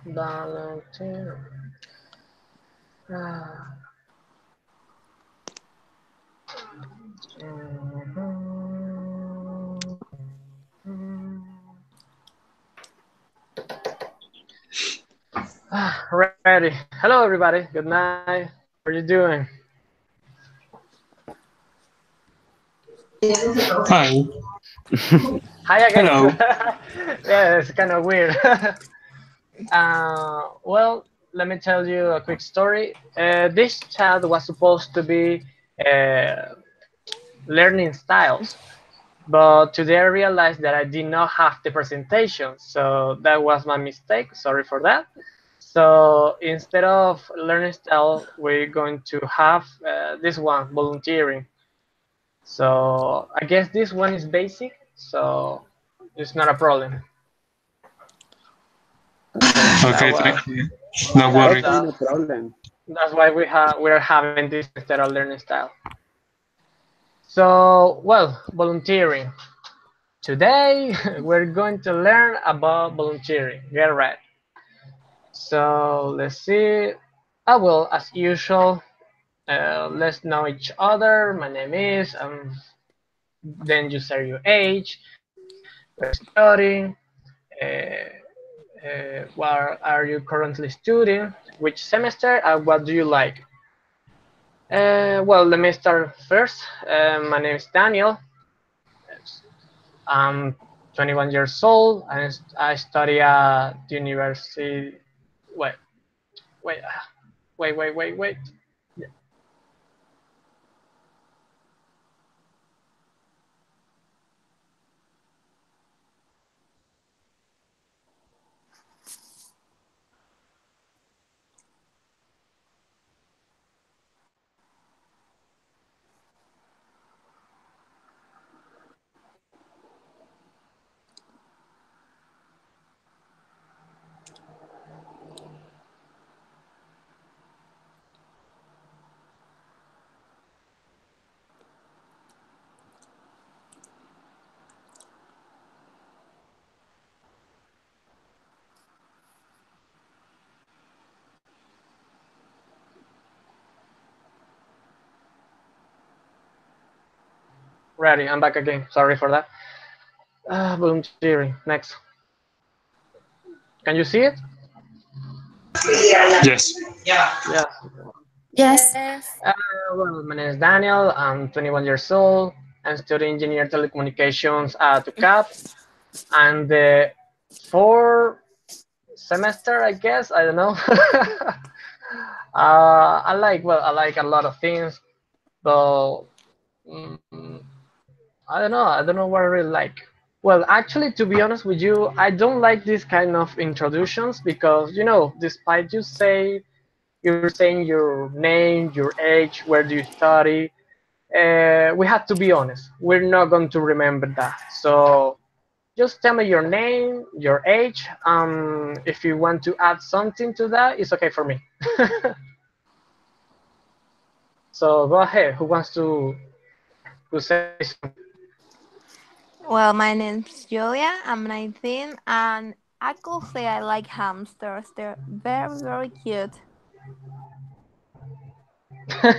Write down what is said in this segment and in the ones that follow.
Volunteer. Ah, ready. Hello, everybody. Good night. How are you doing? Hi. Hi again. Hello. Yeah, it's kind of weird. Well, let me tell you a quick story. This chat was supposed to be uh, learning styles, but today I realized that I did not have the presentation, so that was my mistake. Sorry for that. So instead of learning style, we're going to have this one, volunteering. So I guess this one is basic, so it's not a problem. Okay, that Okay, was thank you. No that, worries. Okay, that no problem. that's why we're having this instead of learning style. So well, volunteering. Today we're going to learn about volunteering. Get ready. So let's see. I will, as usual, let's know each other. My name is, then you say your age, where you're studying, what are you currently studying, which semester, and what do you like. Well, let me start first. My name is Daniel. I'm 21 years old, and I study at the university. Wait, wait, wait. Ready, I'm back again. Sorry for that. Volunteering. Next. Can you see it? Yes. Yeah. Yes. Uh, well, my name is Daniel. I'm 21 years old. I'm studying engineer telecommunications at UCAP. And the fourth semester, I guess. I don't know. I like a lot of things, but mm, I don't know. I don't know what I really like. Well, actually, to be honest with you, I don't like this kind of introductions because, despite you're saying your name, your age, where do you study, we have to be honest. We're not going to remember that. So just tell me your name, your age. If you want to add something to that, it's okay for me. So go ahead. Who wants to say something? Well, my name's Julia. I'm 19, and I could say I like hamsters. They're very, very cute.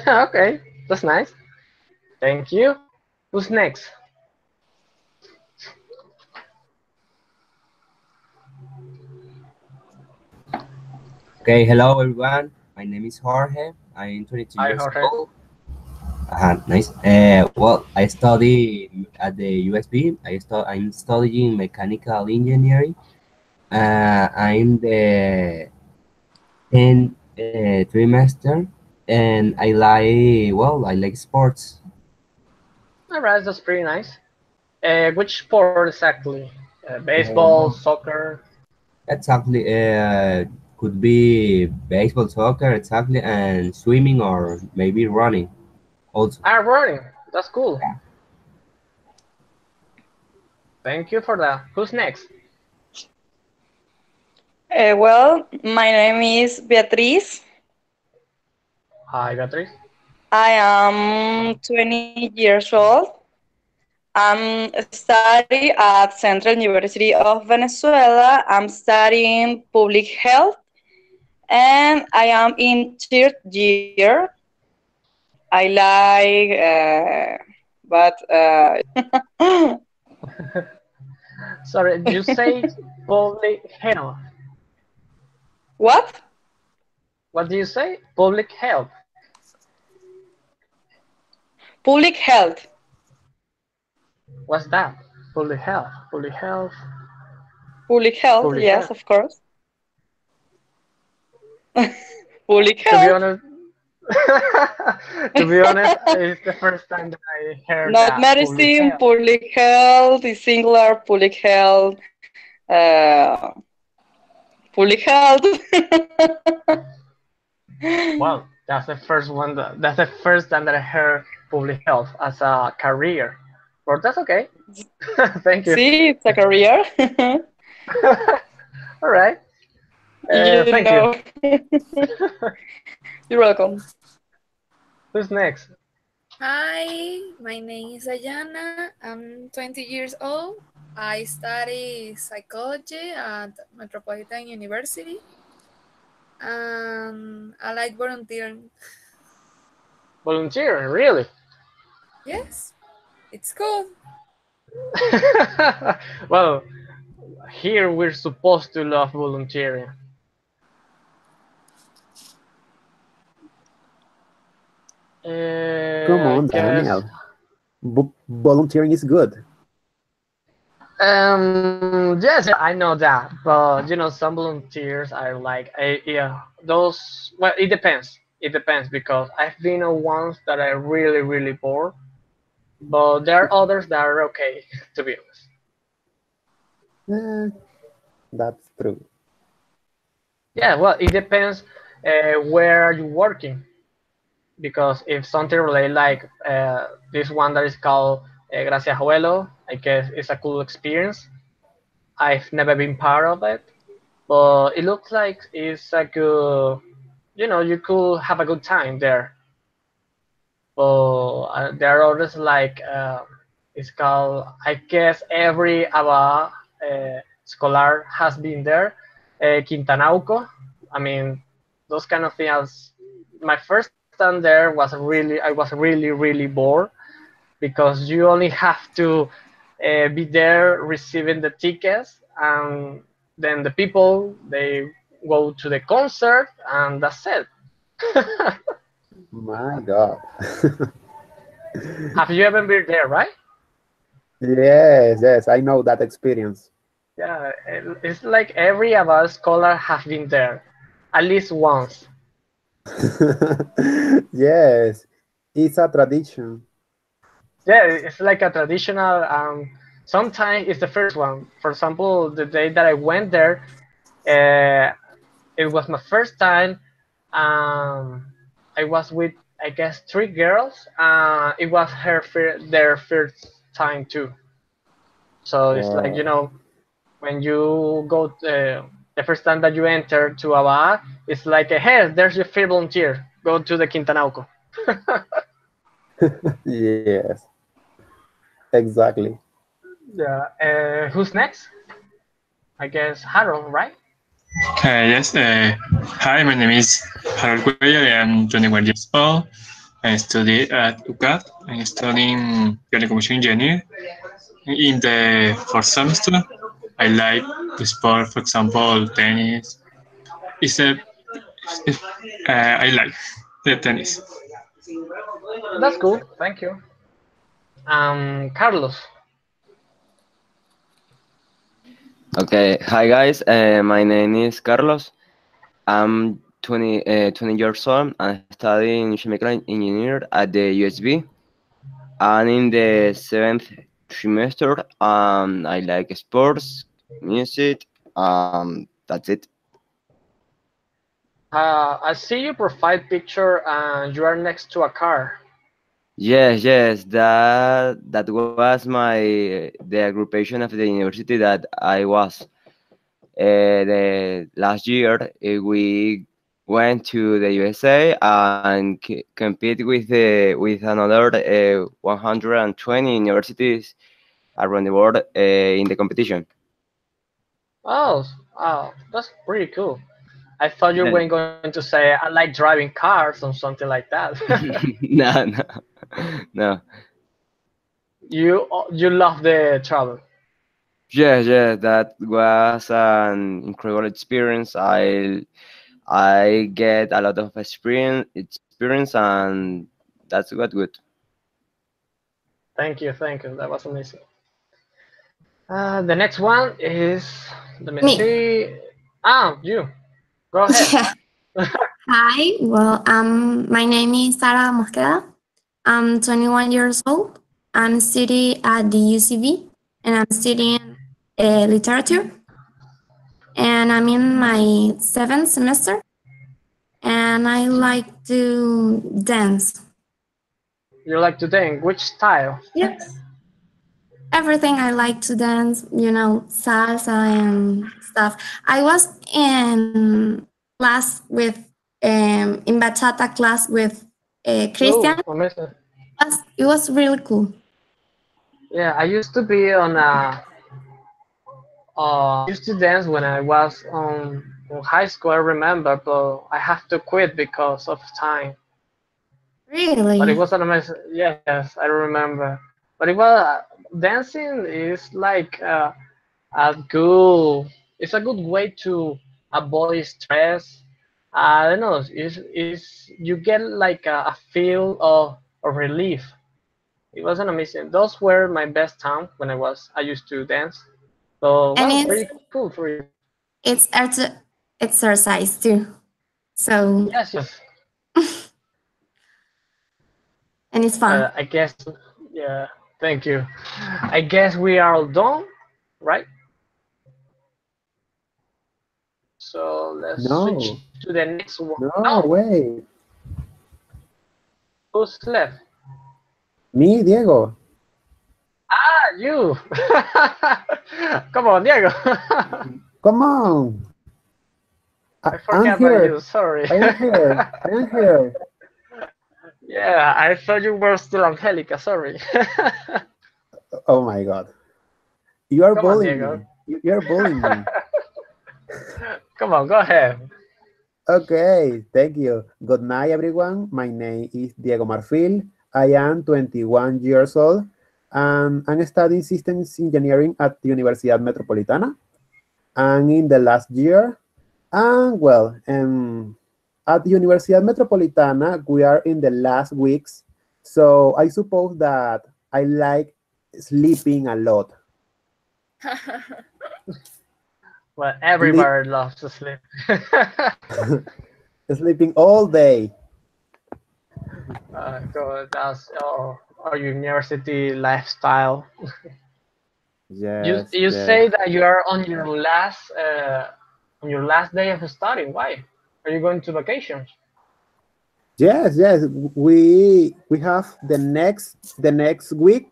Okay, that's nice. Thank you. Who's next? Okay, hello everyone. My name is Jorge. I'm 22 Hi, years Jorge. old. Nice. Well, I study at the USB. I'm studying mechanical engineering. I'm the 10th trimester, and I like sports. All right, that's pretty nice. Which sport exactly? Baseball, Uh, soccer. exactly. Could be baseball, soccer, exactly, and swimming or maybe running also. Ah, running. That's cool. Thank you for that. Who's next? Well, my name is Beatriz. Hi, Beatriz. I am 20 years old. I'm studying at Central University of Venezuela. I'm studying public health, and I am in third year. I like, but Sorry, you say public health. what? What do you say? Public health. Public health. What's that? Public health. Public health. Public health, Public yes, health. of course. Public To be health. honest, to be honest, it's the first time that I heard Not that public medicine, health. public health is singular, public health, uh, public health. Well, that's the first one. That's the first time that I heard public health as a career. But that's okay. Thank you. See, it's a career. All right. You Thank you. know. You're welcome. Who's next? Hi, my name is Ayana. I'm 20 years old. I study psychology at Metropolitan University. And I like volunteering. Volunteering, really? Yes, it's cool. Well, here we're supposed to love volunteering. Come I on, guess. Daniel. Volunteering is good. Yes, I know that, but some volunteers are like, yeah, those. Well, it depends. It depends because I've been on ones that are really, really bored, but there are others that are okay, to be honest. Eh, that's true. Yeah, well, it depends where are you working because if something related like this one that is called Gracias Abuelo, I guess it's a cool experience. I've never been part of it, but it looks like it's a good, you could have a good time there. But there are others like it's called, I guess every ABA scholar has been there. Quintanauco. I mean, those kind of things. My first time there I was really, really bored because you only have to be there receiving the tickets, and then the people they go to the concert, and that's it. My God. Have you ever been there, right? Yes, yes, I know that experience. Yeah, it's like every of us scholar have been there at least once. Yes, it's a tradition. Yeah, it's like a traditional. Sometimes it's the first one. For example, the day that I went there, uh, it was my first time. Um, I was with, I guess, three girls. It was their first time too. So it's like, Wow. when you go the first time that you enter to a bar, it's like, hey, there's your free volunteer. Go to the Quintanauco. Yes, exactly. Yeah. Who's next? I guess Harold, right? Yes. Hi, my name is Harold Cuellar. I am 21 years old. I study at UCAT. I'm studying telecommunication engineer. In the fourth semester, I like the sport, for example, tennis. It's a, it's, I like the tennis. That's cool. Thank you. Carlos. Okay, hi guys. My name is Carlos. I'm 20 years old. I'm studying chemical engineer at the USB. And in the seventh trimester, I like sports, music. That's it. I see your profile picture and you are next to a car. Yes, yes. That was the aggregation of the university that I was. The last year, we went to the USA and compete with another 120 universities around the world in the competition. Oh, oh, that's pretty cool. I thought you Yeah. were going to say I like driving cars or something like that. No, no, no. You love the travel. Yeah, yeah, that was an incredible experience. I get a lot of experience, and that's what good. Thank you. That was amazing. The next one is, let me Me. see. Ah, you. Go ahead. Yeah. Hi. Well, my name is Sara Mosqueda. I'm 21 years old. I'm studying at the UCB and I'm studying literature. And I'm in my seventh semester and I like to dance. You like to dance. Which style? Yes. Everything I like to dance, salsa and stuff. I was in class with, in bachata class with Oh, Christian. amazing. It was really cool. Yeah, I used to be on a. I used to dance when I was in high school. I remember, but I have to quit because of time. But it Really? was an amazing. Yes, I remember. But it was dancing is like a good. It's a good way to avoid stress. I don't know. Is you get like a feel of relief. It was an amazing. Those were my best time when I used to dance. So And well, it's pretty cool for you. it's exercise too. So Yes, yes. and it's fun. I guess. Yeah. Thank you. I guess we are all done, right? So let's switch No, to the next one. no, Oh, wait. who's left? Me, Diego. Ah, you. Come on, Diego. Come on. I I'm forgot about here. you. Sorry. I am here. I am here. Yeah, I thought you were still Angelica. Sorry. Oh my God. You are Come on, bullying Diego. me. You are bullying me. Come on, go ahead. Okay, thank you. Good night, everyone. My name is Diego Marfil. I am 21 years old and I'm studying systems engineering at the Universidad Metropolitana. And in the last year, and well, at the Universidad Metropolitana, we are in the last weeks. So I suppose that I like sleeping a lot. Well, Sleep, everybody loves to sleep. sleeping all day. So that's our university lifestyle. Yes, You yes. say that you are on your last day of studying. Why? Are you going to vacations? Yes, yes. We have the next week,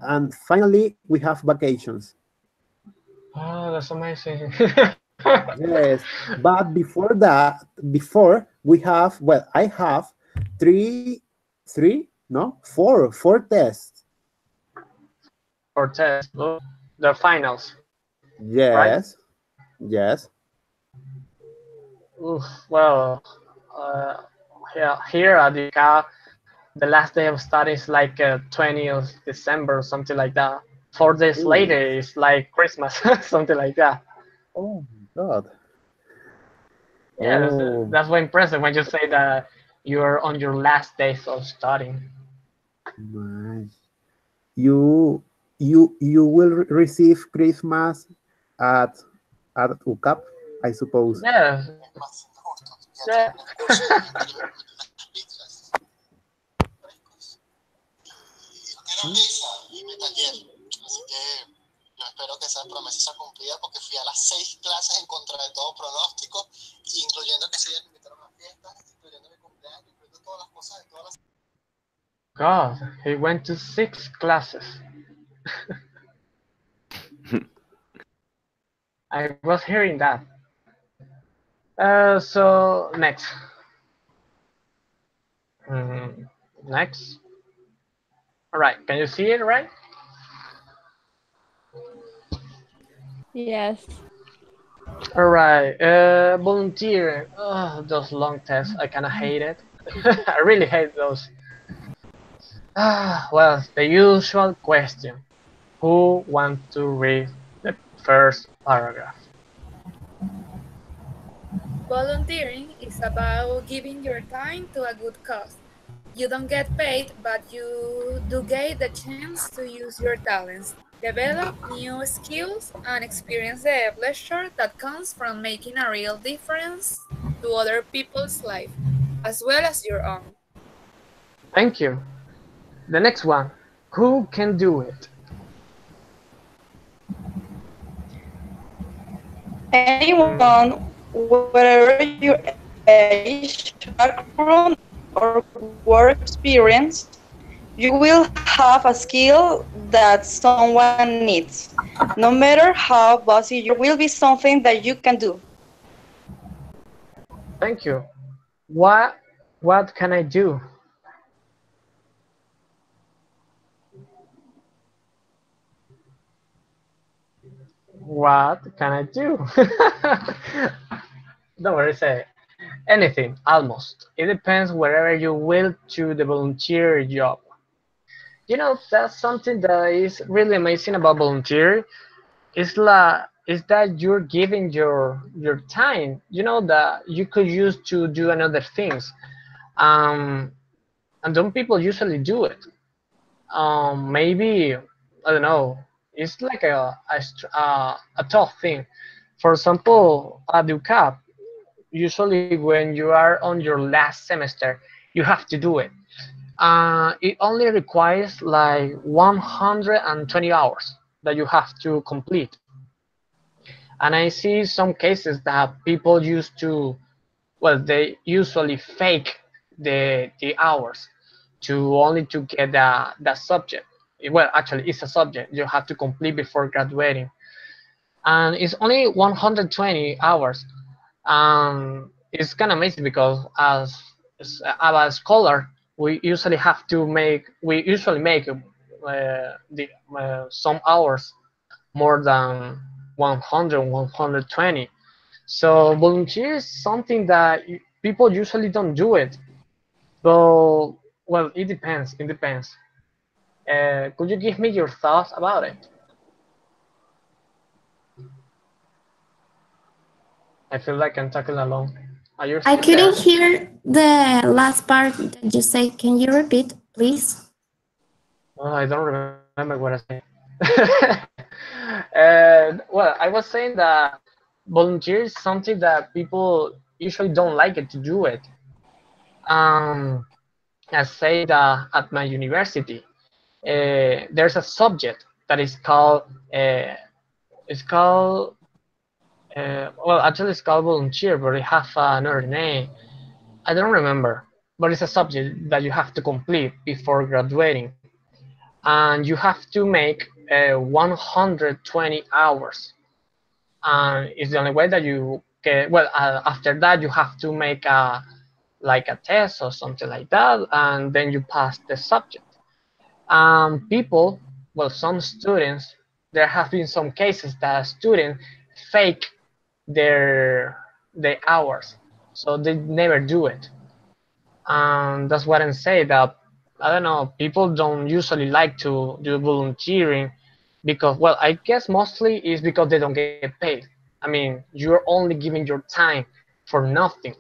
and finally we have vacations. Oh, that's amazing. Yes, but before that, before we have, well, I have three, no, four tests. Or test, oh, the finals, right? Yes, yes. Oof, well, uh, yeah, here at UCA, the last day of study is like 20th of December, something like that. 4 days later Ooh, is like Christmas, something like that. oh my God. Yeah, Oh that's what impressive when you say that you're on your last days of studying. my. You will receive Christmas at at UCAP, I suppose. Yeah, yeah. God, he went to 6 classes. I was hearing that. So next. Mm, next. All right. Can you see it right? Yes. All right. Volunteering. Oh, those long tests. I kind of hate it. I really hate those. Well, the usual question. Who wants to read the first paragraph? Volunteering is about giving your time to a good cause. You don't get paid, but you do get the chance to use your talents, develop new skills, and experience the pleasure that comes from making a real difference to other people's life, as well as your own. Thank you. The next one. Who can do it? Mm, Anyone, whatever your age, background, or work experience, you will have a skill that someone needs. No matter how busy you are, there will be something that you can do. thank you. What can I do? What can I do? Don't worry, say anything, almost. It depends wherever you will to the volunteer job. You know, that's something that is really amazing about volunteer. Is that you're giving your time, you know, that you could use to do another things. Um, and some people usually do it. Maybe I don't know. It's like a tough thing. For example, at UCAP, usually when you are on your last semester, you have to do it. It only requires like 120 hours that you have to complete. And I see some cases that people used to, well, they usually fake the hours to only to get the subject. Well, actually, it's a subject you have to complete before graduating, and it's only 120 hours. It's kind of amazing because as a scholar, we usually make the some hours more than 100, 120. So volunteer is something that people usually don't do it. But well, it depends. It depends. Could you give me your thoughts about it? I feel like I'm talking alone. Are you I still couldn't there? hear the last part that you said. Can you repeat, please? Oh, I don't remember what I said. And well, I was saying that volunteer is something that people usually don't like it to do it. Um, I say that at my university, there's a subject that is called it's called well, actually it's called volunteer, but it have another name. I don't remember, but it's a subject that you have to complete before graduating, and you have to make 120 hours, and it's the only way that you get. Well, after that you have to make a like a test or something like that, and then you pass the subject. People, well, some students, there have been some cases that students fake their hours, so they never do it. That's what I'm saying. That I don't know. People don't usually like to do volunteering because, well, I guess mostly is because they don't get paid. I mean, you're only giving your time for nothing.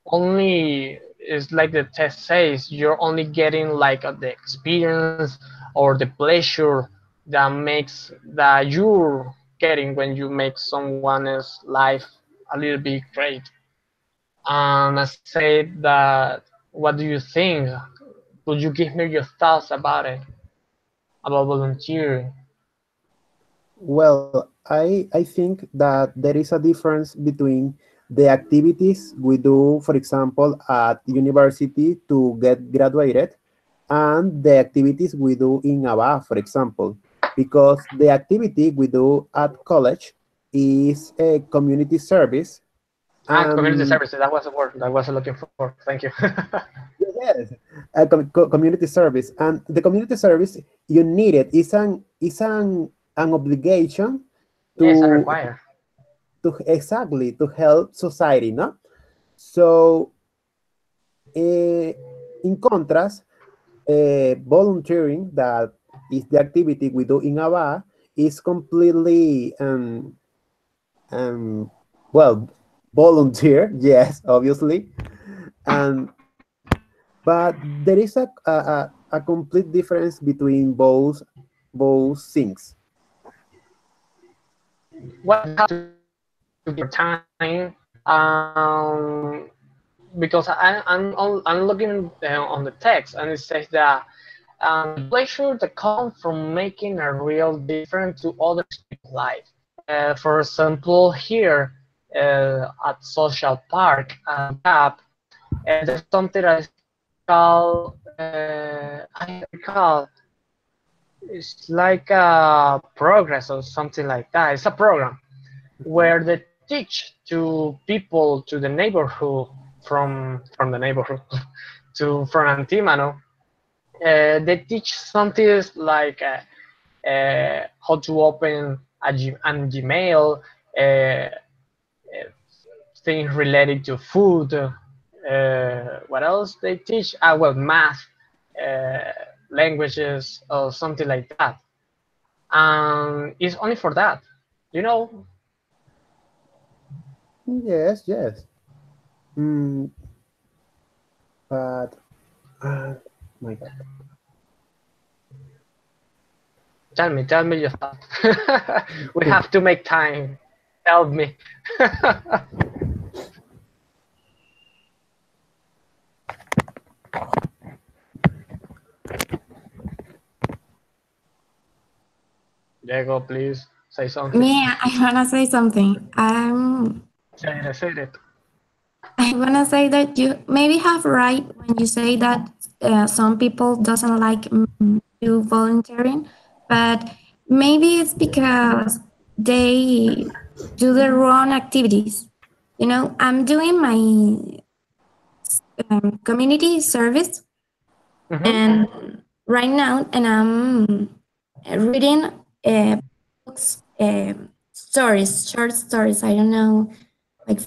Only is like the test says, you're only getting like the experience or the pleasure that makes that you're getting when you make someone's life a little bit great. I say that, what do you think? Could you give me your thoughts about it, about volunteering? Well, I think that there is a difference between the activities we do, for example, at university to get graduated, and the activities we do in ABA, for example, because the activity we do at college is a community service, Community Um, services. That was the word that I was looking for. Thank you. yes, community service, and the community service you need it is an obligation Yes, I to require. exactly to help society, no? So, in contrast, volunteering, that is the activity we do in ABA, is completely um, well, volunteer, yes, obviously, and but there is a complete difference between both things. Well, you have to give your time. Um, because I'm looking on the text and it says that the pleasure that comes from making a real difference to others' life. For example, here at Social Park and Gap, there's something that is called I recall it's like a progress or something like that. It's a program Mhm. where they teach to people to the neighborhood from the neighborhood to from Antimano. They teach something like how to open an Gmail, uh, things related to food. What else they teach? Well, math, uh, languages, or something like that. And it's only for that, you know. Yes, yes. Mm, but my God. Tell me your thoughts. We have to make time. Help me. Diego, please say something. Me, I wanna say something. Say it. I wanna say that you maybe have right when you say that some people doesn't like do volunteering, but maybe it's because they do the wrong activities. You know, I'm doing my community service, Mm-hmm. and right now, and I'm reading books, stories, short stories. I don't know, like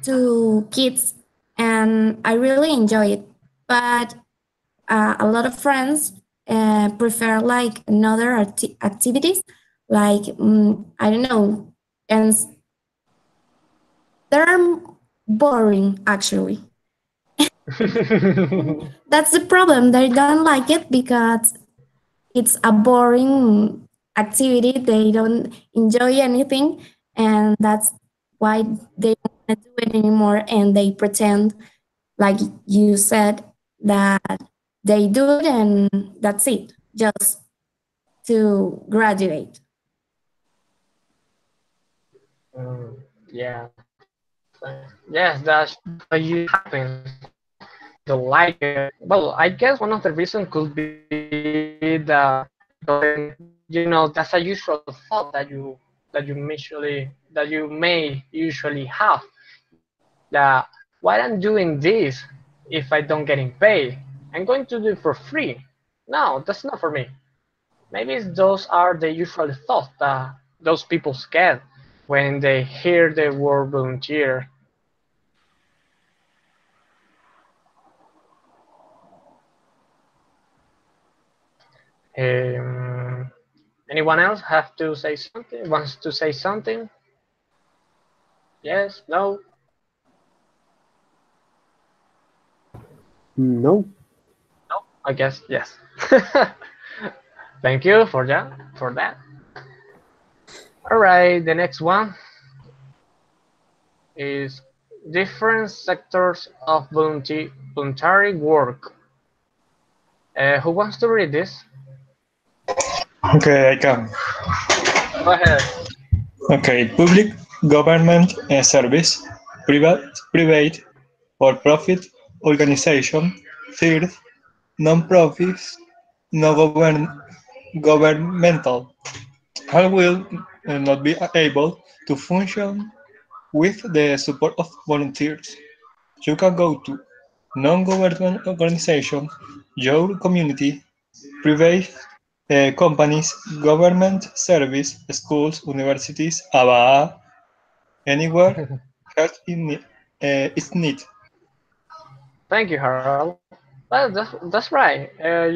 to kids, and I really enjoy it. But a lot of friends prefer like another activities, like I don't know, and they're boring actually. That's the problem. They don't like it because it's a boring activity. They don't enjoy anything, and that's why they don't want to do it anymore. And they pretend, like you said, that they do it and that's it, just to graduate. Mm, yeah. Yes, that's what you happens. They don't like it. Well, I guess one of the reasons could be that that's a usual thought that you may usually have that why I'm doing this if I don't getting paid? I'm going to do it for free. No, that's not for me. Maybe those are the usual thoughts that those people get when they hear the word volunteer. Um, Anyone else have to say something? Wants to say something? Yes? No? No. No? I guess yes. Thank you for that. All right. The next one is different sectors of voluntary work. Who wants to read this? Okay, I can. Go ahead. Okay, public government service, private or profit organization, third, non-profits, no governmental. All will not be able to function with the support of volunteers. You can go to non-government organization, your community, private companies, government service, schools, universities, ABA, anywhere help is need. Thank you, Harold. Well, that's right.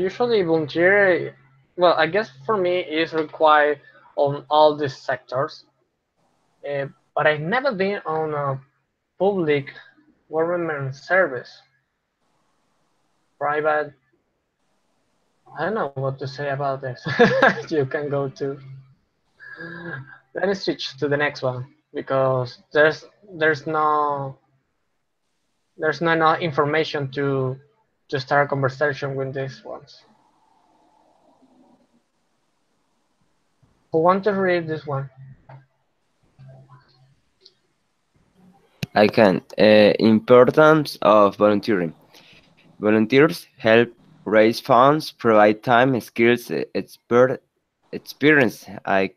Usually volunteer, well, I guess for me is required on all these sectors. But I've never been on a public government service, private. I don't know what to say about this. You can go to. Let me switch to the next one because there's no there's not enough information to start a conversation with these ones. Who want to read this one? I can. Importance of volunteering. Volunteers help raise funds, provide time, skills, experience. I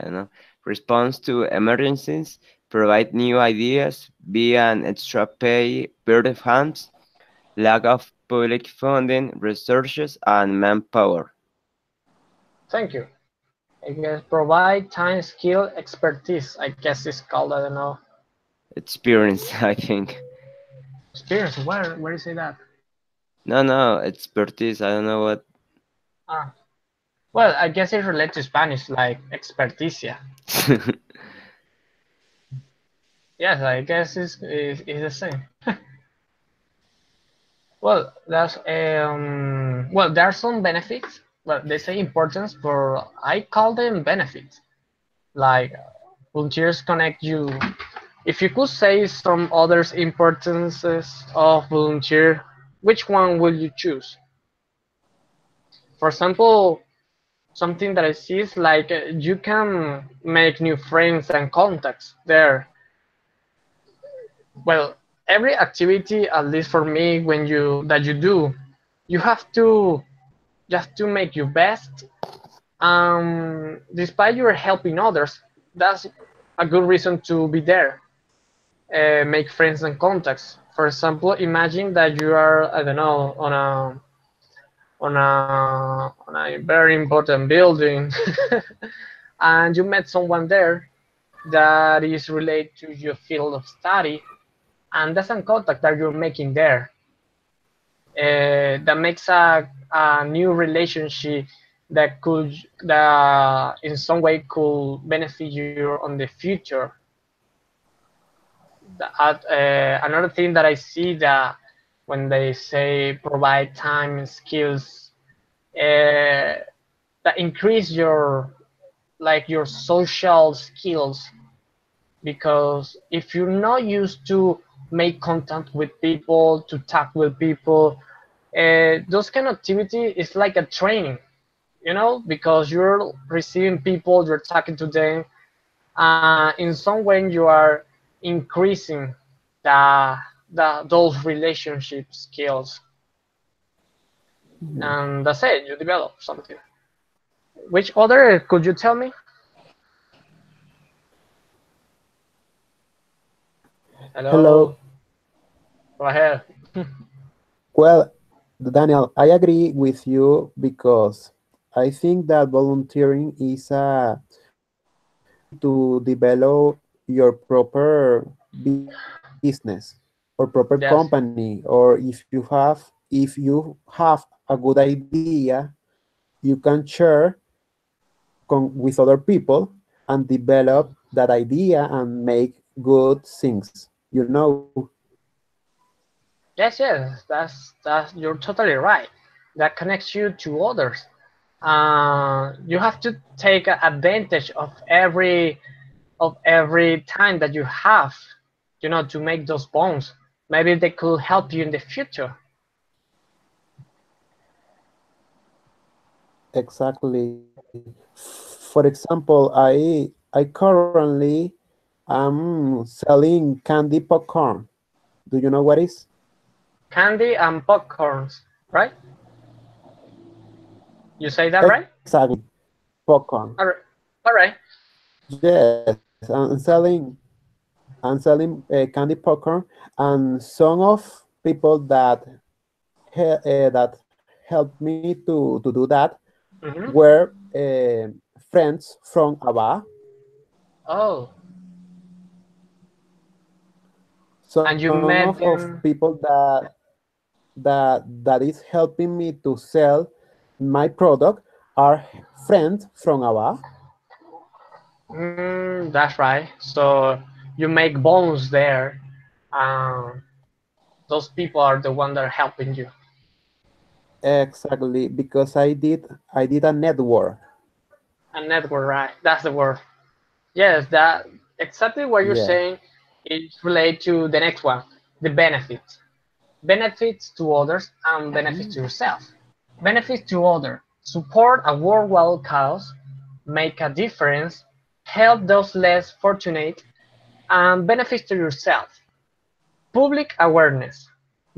don't know. Response to emergencies, provide new ideas, be an extra pay, bird of hands, lack of public funding, resources, and manpower. Thank you. I guess provide time, skill, expertise. I guess it's called. I don't know. Experience, I think. Experience. Where is it at? No, expertise. I don't know what. Ah, well, I guess it's related to Spanish, like experticia. Yes, I guess it's the same. Well, there are some benefits. Well, they say importance, but I call them benefits. Like volunteers connect you. If you could say some others importances of volunteer, which one will you choose? For example, something that I see is like you can make new friends and contacts there. Well, every activity, at least for me, when you do, you have to just to make your best. Despite you're helping others, that's a good reason to be there. Make friends and contacts. For example, imagine that you are, I don't know, on a very important building, and you met someone there that is related to your field of study, and that's a contact that you're making there. That makes a new relationship that in some way could benefit you on the future. Another thing that I see that when they say provide time and skills, that increase your social skills, because if you're not used to make contact with people, to talk with people, those kind of activity is like a training, because you're receiving people, you're talking to them, in some way you are increasing those relationship skills, and that's it. You develop something. Which other could you tell me? Hello, Hello. go ahead. Well, Daniel, I agree with you because I think that volunteering is a way to develop your proper business or proper Yes, company, or if you have a good idea, you can share with other people and develop that idea and make good things. yes, that's you're totally right. That connects you to others. You have to take advantage of every time that you have, to make those bonds. Maybe they could help you in the future. Exactly. For example, I currently am selling candy popcorn. Do you know what is? Candy and popcorns, right? You say that right? Exactly. Popcorn. All right. All right. Yes, I'm selling and selling candy popcorn, and some of people that that helped me to do that Hmm. were friends from Aba. Oh, and Some you of met people them. that is helping me to sell my product are friends from Aba. That's right. So you make bonds there. Those people are the one that are helping you. Exactly, because I did a network. A network, right? That's the word. Yes, that exactly what you're Yeah. saying is related to the next one, the benefits. Benefits to others and benefits to Mm. yourself. Benefits to others. Support a worldwide cause, make a difference, help those less fortunate, and benefits to yourself. Public awareness,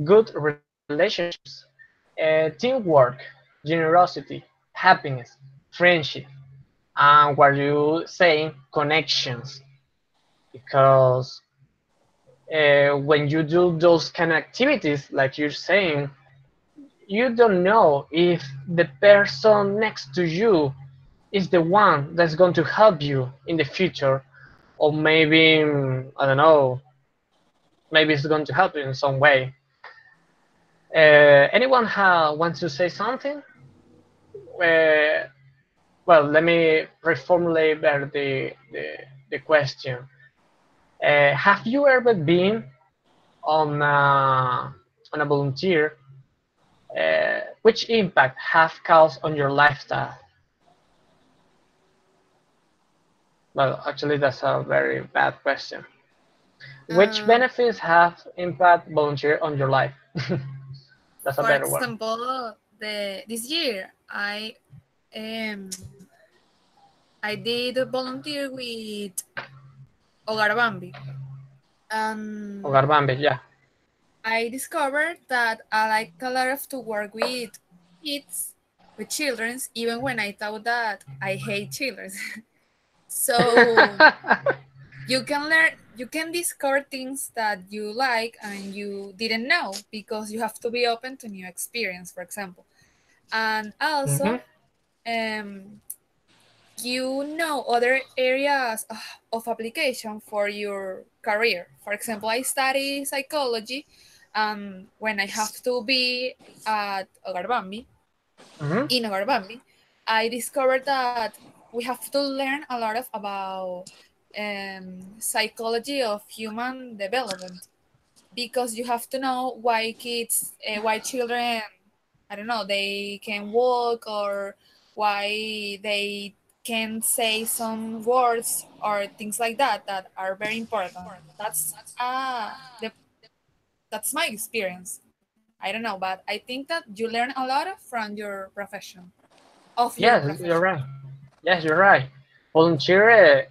good relationships, teamwork, generosity, happiness, friendship, and what you saying, connections. Because when you do those kind of activities, like you're saying, you don't know if the person next to you is the one that's going to help you in the future, or maybe I don't know, maybe it's going to help you in some way. Anyone wants to say something? Uh, well, let me reformulate better the question. Have you ever been on a volunteer? Which impact have caused on your lifestyle? Well, actually, that's a very bad question. Which Um, benefits have impact volunteer on your life? That's a for better one. example, the this year um I did volunteer with Hogar Bambi, and Hogar Bambi, yeah. I discovered that I like a lot of to work with kids, with children, even when I thought that I hate children. So you can discover things that you like and you didn't know because you have to be open to new experience, for example. And Hmm. also, you know other areas of application for your career. For example, I study psychology, and when I have to be at Hogar Bambi, Hmm. in Hogar Bambi, I discovered that we have to learn a lot of about psychology of human development, because you have to know why kids, why children, I don't know, they can walk, or why they can say some words or things like that that are very important. The, that's my experience. I don't know, but I think that you learn a lot from your profession, of your Yes, you're profession. right. Yes, you're right. Volunteer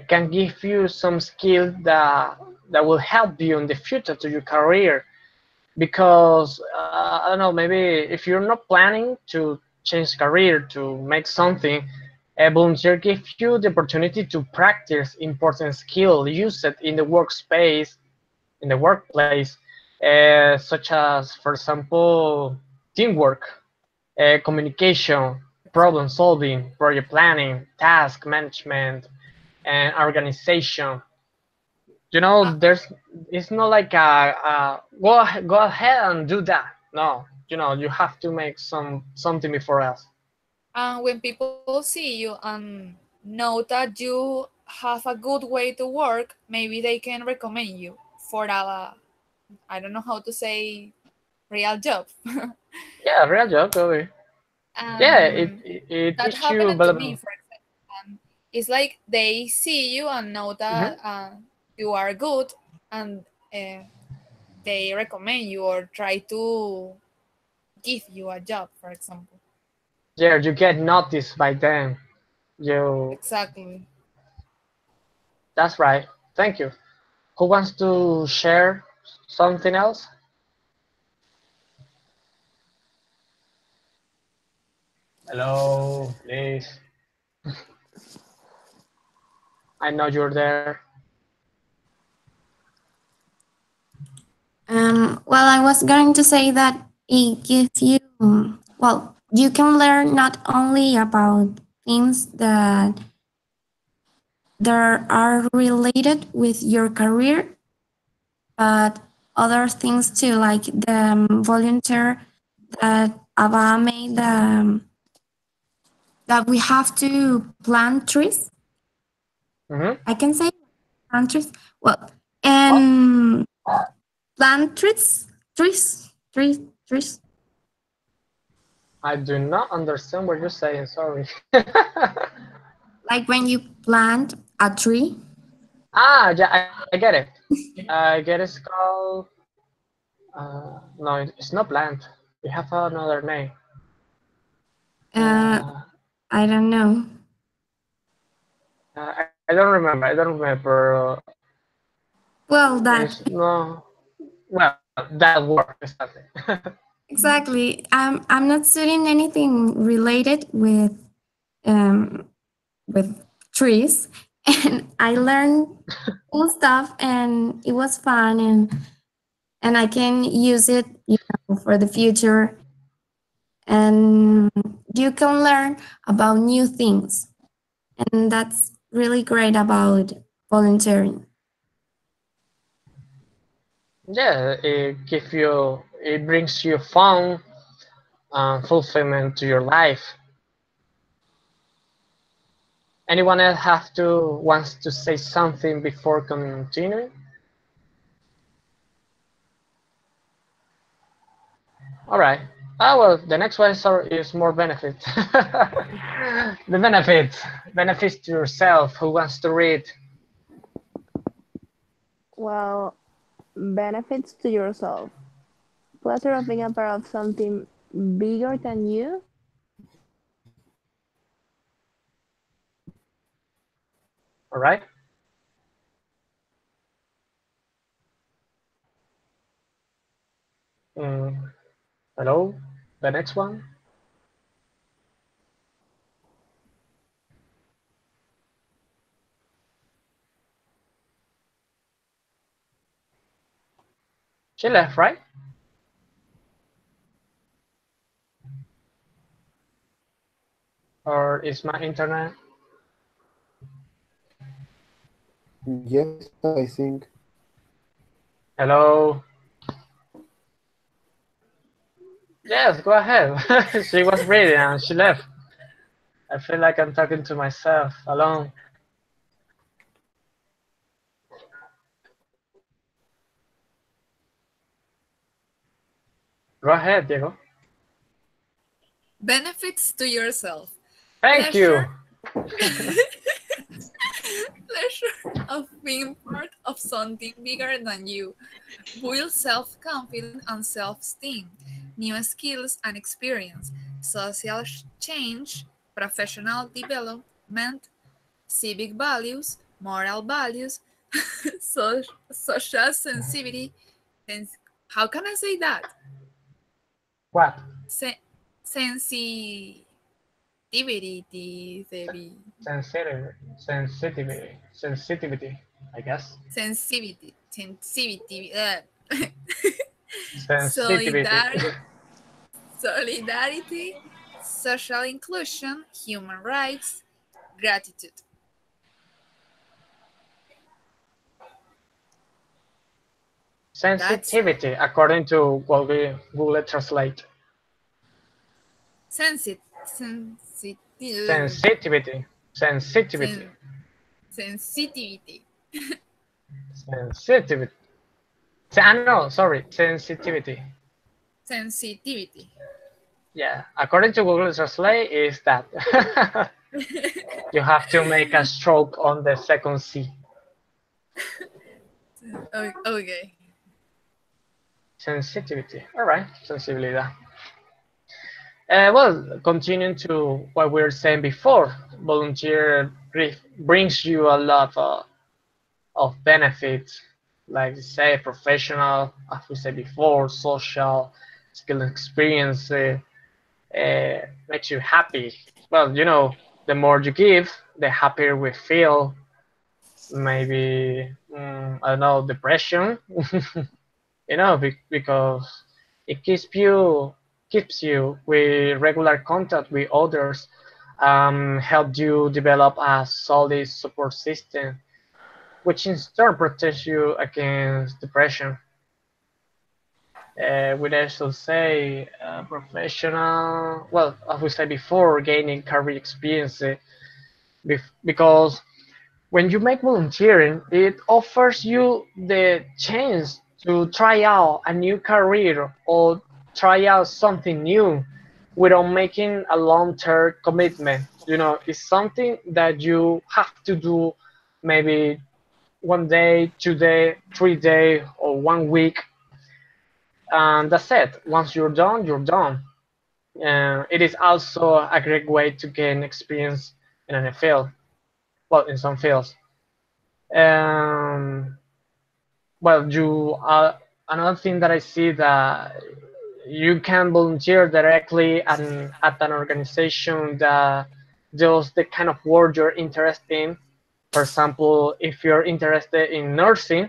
can give you some skill that will help you in the future to your career. Because I don't know, maybe if you're not planning to change career to make something, a volunteer gives you the opportunity to practice important skill, use it in the workspace, in the workplace, such as, for example, teamwork, communication, problem solving, project planning, task management, and organization. There's it's not like go ahead and do that. No, you have to make something before else. And when people see you and know that you have a good way to work, maybe they can recommend you for a, I don't know how to say, real job. Yeah, real job, really. Yeah, it, And it it that teach you happened to me, valuable. for example. And it's like they see you and know Mhm. that you are good, and they recommend you or try to give you a job, for example. Yeah, you get noticed by them. You Exactly. That's right. Thank you. Who wants to share something else? Hello, please. I know you're there. Well, I was going to say that it gives you, well, you can learn not only about things that are related with your career, but other things too, like the volunteer that Ava made, that we have to plant trees. Mm-hmm. I can say plant trees. Well, What? and plant trees. I do not understand what you're saying. Sorry. Like when you plant a tree. Ah, yeah, I get it. I get it's called. No, it's not plant. We have another name. Uh, Uh, I don't know. I don't remember. I don't remember. Well, It's that no. Well, that word exactly. exactly. I'm not studying anything related um with trees, and I learned cool stuff, and it was fun, and I can use it, for the future, and you can learn about new things, and that's really great about volunteering. Yeah, it gives you. It brings you fun and fulfillment to your life. Anyone else have to wants to say something before continuing? All right. Ah, well, the next one is more benefits. The benefits to yourself. Who wants to read? Well, benefits to yourself. Pleasure of being a part of something bigger than you. All right. Mm, hello. The next one. She left, right? Or is my internet? Yes, I think. Hello. Yes, go ahead. She was reading and she left. I feel like I'm talking to myself alone. Go ahead, Diego. Benefits to yourself. Thank you. Pleasure. Pleasure of being part of something bigger than you. Build self-confidence and self-esteem. New skills and experience. Social change. Professional development. Civic values. Moral values. Social sensitivity. How can I say that? What? Se- sensitivity. Sensitivity, I guess. Sensitivity. Sensitivity. Solidarity, solidarity, social inclusion, human rights, gratitude. That's Sensitivity, according to Google Translate. sensitive, Sensitivity. Sensitivity. sen- sensitivity, Sensitivity. No, sorry. Sensitivity. sensitivity. Yeah, according to Google Translate, is that you have to make a stroke on the second C. Okay. Sensitivity. All right, sensibilidad. Well, continuing to what we were saying before, volunteer brings you a lot of benefits, like you say, professional, as we said before, social, skill experience, makes you happy. Well, the more you give, the happier we feel. Maybe, I don't know, depression. because it keeps you with regular contact with others, help you develop a solid support system, which in turn protects you against depression. We also say professional, well, as we said before, gaining career experience, because when you make volunteering, it offers you the chance to try out a new career or try out something new without making a long-term commitment. It's something that you have to do maybe 1 day, 2 day, 3 day, or 1 week, and that's it. Once you're done, you're done. It is also a great way to gain experience in a field, well, in some fields. Um, well, another thing that I see that you can volunteer directly at an organization that does the kind of work you're interested in. For example, if you're interested in nursing,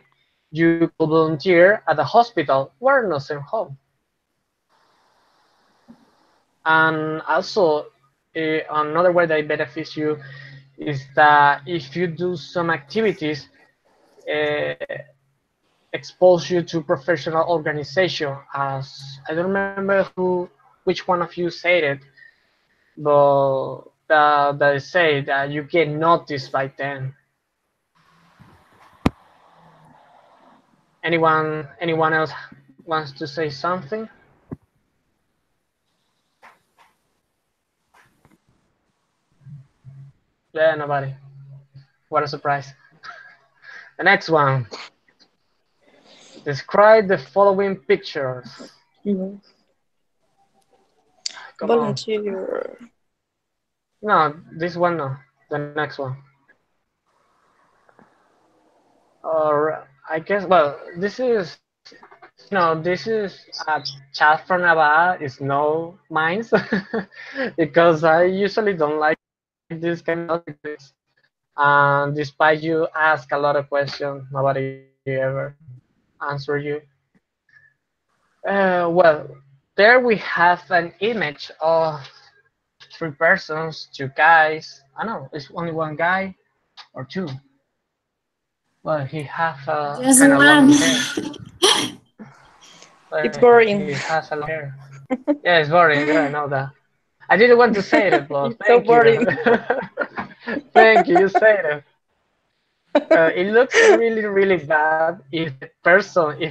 you could volunteer at a hospital or a nursing home. And also, another way that it benefits you is that if you do some activities, uh, expose you to professional organization. As I don't remember which one of you said it, but that say that you get noticed by them. Anyone else wants to say something? Yeah, nobody. What a surprise. The next one. Describe the following pictures. Mhm. Come on. Volunteer. No, this one no. The next one. Or I guess, well, this is a chat from Navarre. It's no mines because I usually don't like this kind of topics. And despite you ask a lot of questions, nobody ever answer you. Well, there we have an image of three persons, two guys. I know it's only one guy or two. Well, he has Just kind of long one. hair. It's He boring. has a long hair. Yeah, it's boring. Yeah, I know that. I didn't want to say it, but It's so thank you. boring. Thank you. You said it. It looks really, really bad if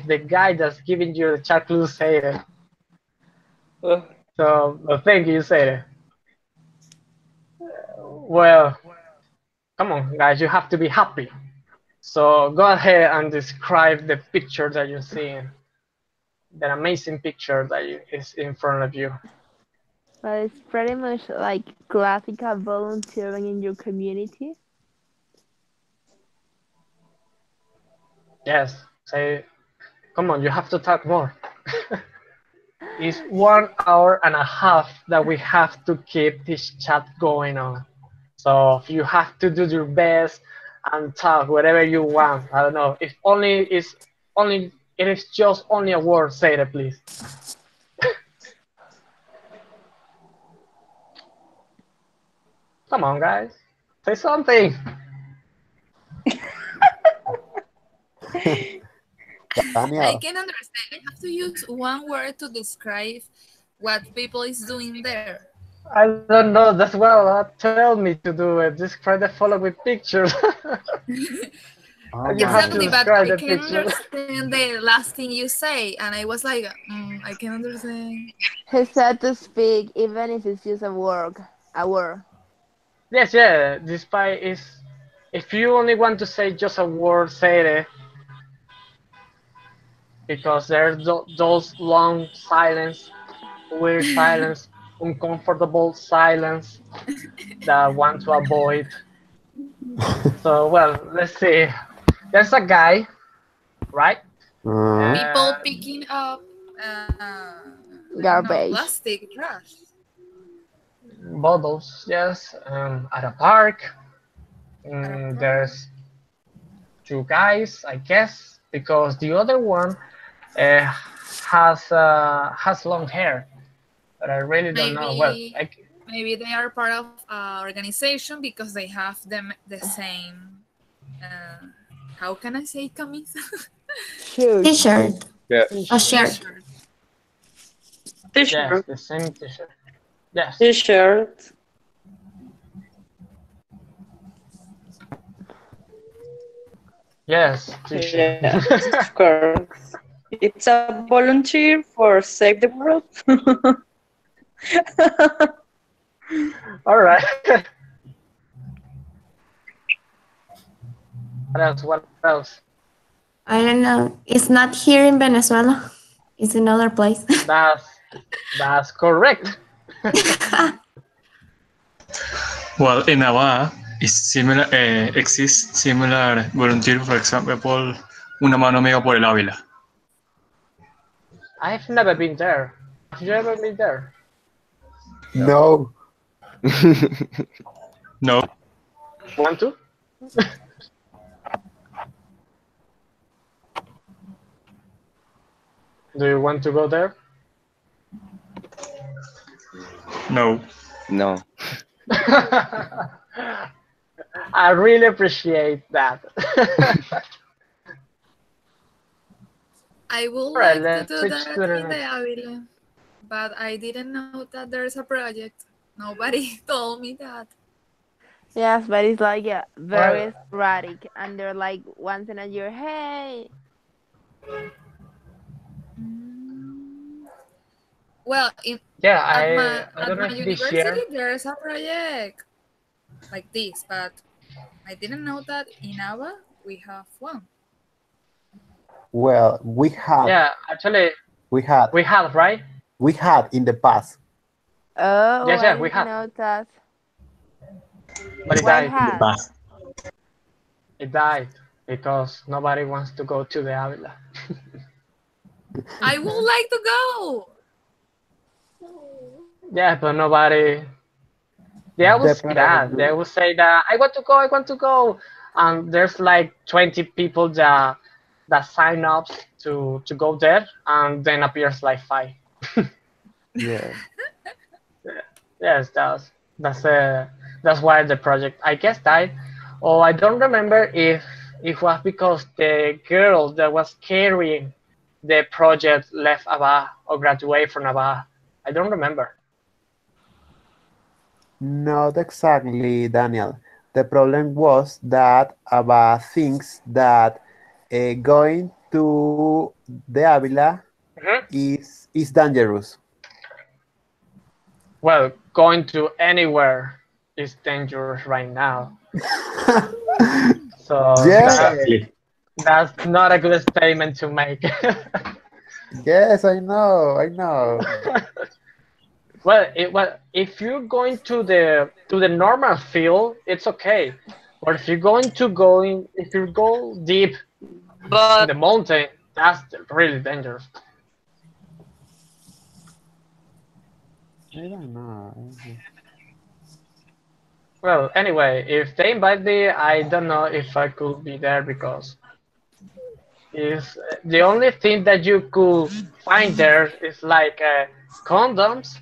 the guy that's giving you the chat clue said it. Ugh. So, but thank you. You said it. Well, come on, guys. You have to be happy. So go ahead and describe the picture that you're seeing. That amazing picture is in front of you. But it's pretty much like classical volunteering in your community. Yes. Say, come on. You have to talk more. It's 1 hour and a half that we have to keep this chat going on. So you have to do your best and talk whatever you want. I don't know. If only it is just only a word, say it please. Come on guys. Say something. I Daniel. can understand. I have to use one word to describe what people is doing there. I don't know. That's well. Tell me to do it. Describe the following pictures. Oh You have to Exactly, my. but describe I the can picture. understand the last thing you say, and I was like, I can understand. He said to speak, even if it's just a word. A word. Yes, yeah. Despite is if you only want to say just a word, say it because there's those long silence, weird silence, uncomfortable silence that I want to avoid. So, well, let's see. There's a guy, right? Uh, People And picking up, I don't know, Garbage. plastic trash. bottles, yes, at a park. At a park. There's two guys, I guess, because the other one uh, has long hair, but I really don't know. Well, Maybe maybe they are part of an organization because they have the same. How can I say camisa? Shoot. T-shirt Yeah. or T-shirt. shirt. T-shirt. Yes, T-shirt. the same T-shirt. Yes, T-shirt. yes, T-shirt. Yes, of course. It's a volunteer for Save the World. All right. What else? What else? I don't know. It's not here in Venezuela. It's another place. That's that's correct. Well, in Navarre, is similar, exists similar volunteer, for example, Una Mano Amiga por el Ávila. I've never been there. Have you ever been there? No. No, Want to? Do you want to go there? no. No. I really appreciate that. I would Alright, like to let's do switch that to the in the next. Avila, but I didn't know that there's a project. Nobody told me that. Yes, but it's like Well, very sporadic, and they're like once in a year. Hey, Mm. Well, yeah, at my I don't know if this university year. there's a project like this, but I didn't know that in Ava we have one. Well, we had, Yeah, actually, we had, we had, right? we had in the past. oh, Yes, I yeah, we didn't had, know that. but it Why died. In the had? past. It died because nobody wants to go to the Avila. I would like to go. Yeah, but nobody. They always The say that. They problem, always say that I want to go, I want to go, and there's like 20 people that sign up to go there, and then appears like five. yeah. Yes, that's why the project I guess died. Oh, I don't remember if it was because the girl that was carrying the project left Aba or graduated from Aba. I don't remember. Not exactly, Daniel. The problem was that Abba thinks that going to the Avila Mhm. is dangerous. Well, going to anywhere is dangerous right now. So Yeah, that's not a good statement to make. yes, I know. Well, if you're going to the normal field, it's okay. But if you go deep in But the mountain, that's really dangerous. I don't know. Well, anyway, if they invite me, I don't know if I could be there because is the only thing that you could find there is like condoms,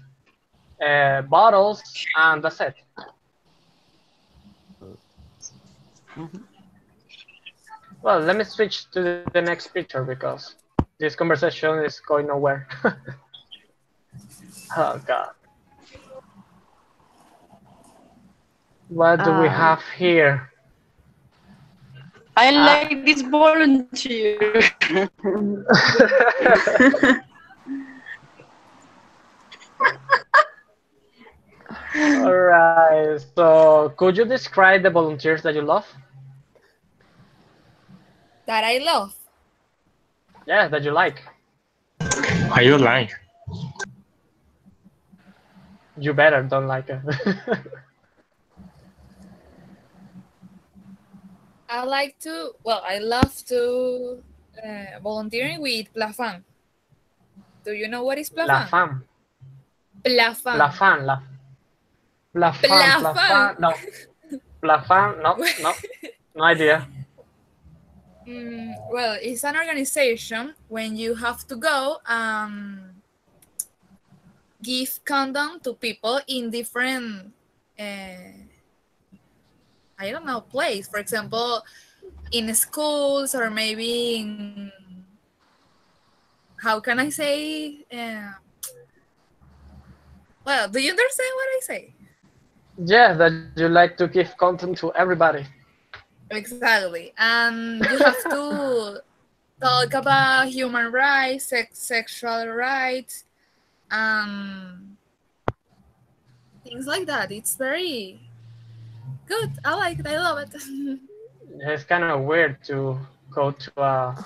bottles, and that's it. Mhm. Well, let me switch to the next picture because this conversation is going nowhere. Oh God, what do we Um, have here? I Ah. like this volunteer. All right. So, could you describe the volunteers that you love? That I love. Yeah, that you like. Why you lying? You better don't like it. I like to. Well, I love to volunteering with Plafan. Do you know what is La Plafan? femme, la Plafan. fan, la Plafan. fan, no, la fan, no, no, no idea. Well, it's an organization when you have to go give condom to people in different, I don't know, place. For example, in schools or maybe in, how can I say? Well, do you understand what I say? Yeah, that you like to give content to everybody. Exactly. And you have to talk about human rights, sexual rights, um, things like that. It's very good. I like it. I love it. It's kind of weird to go to a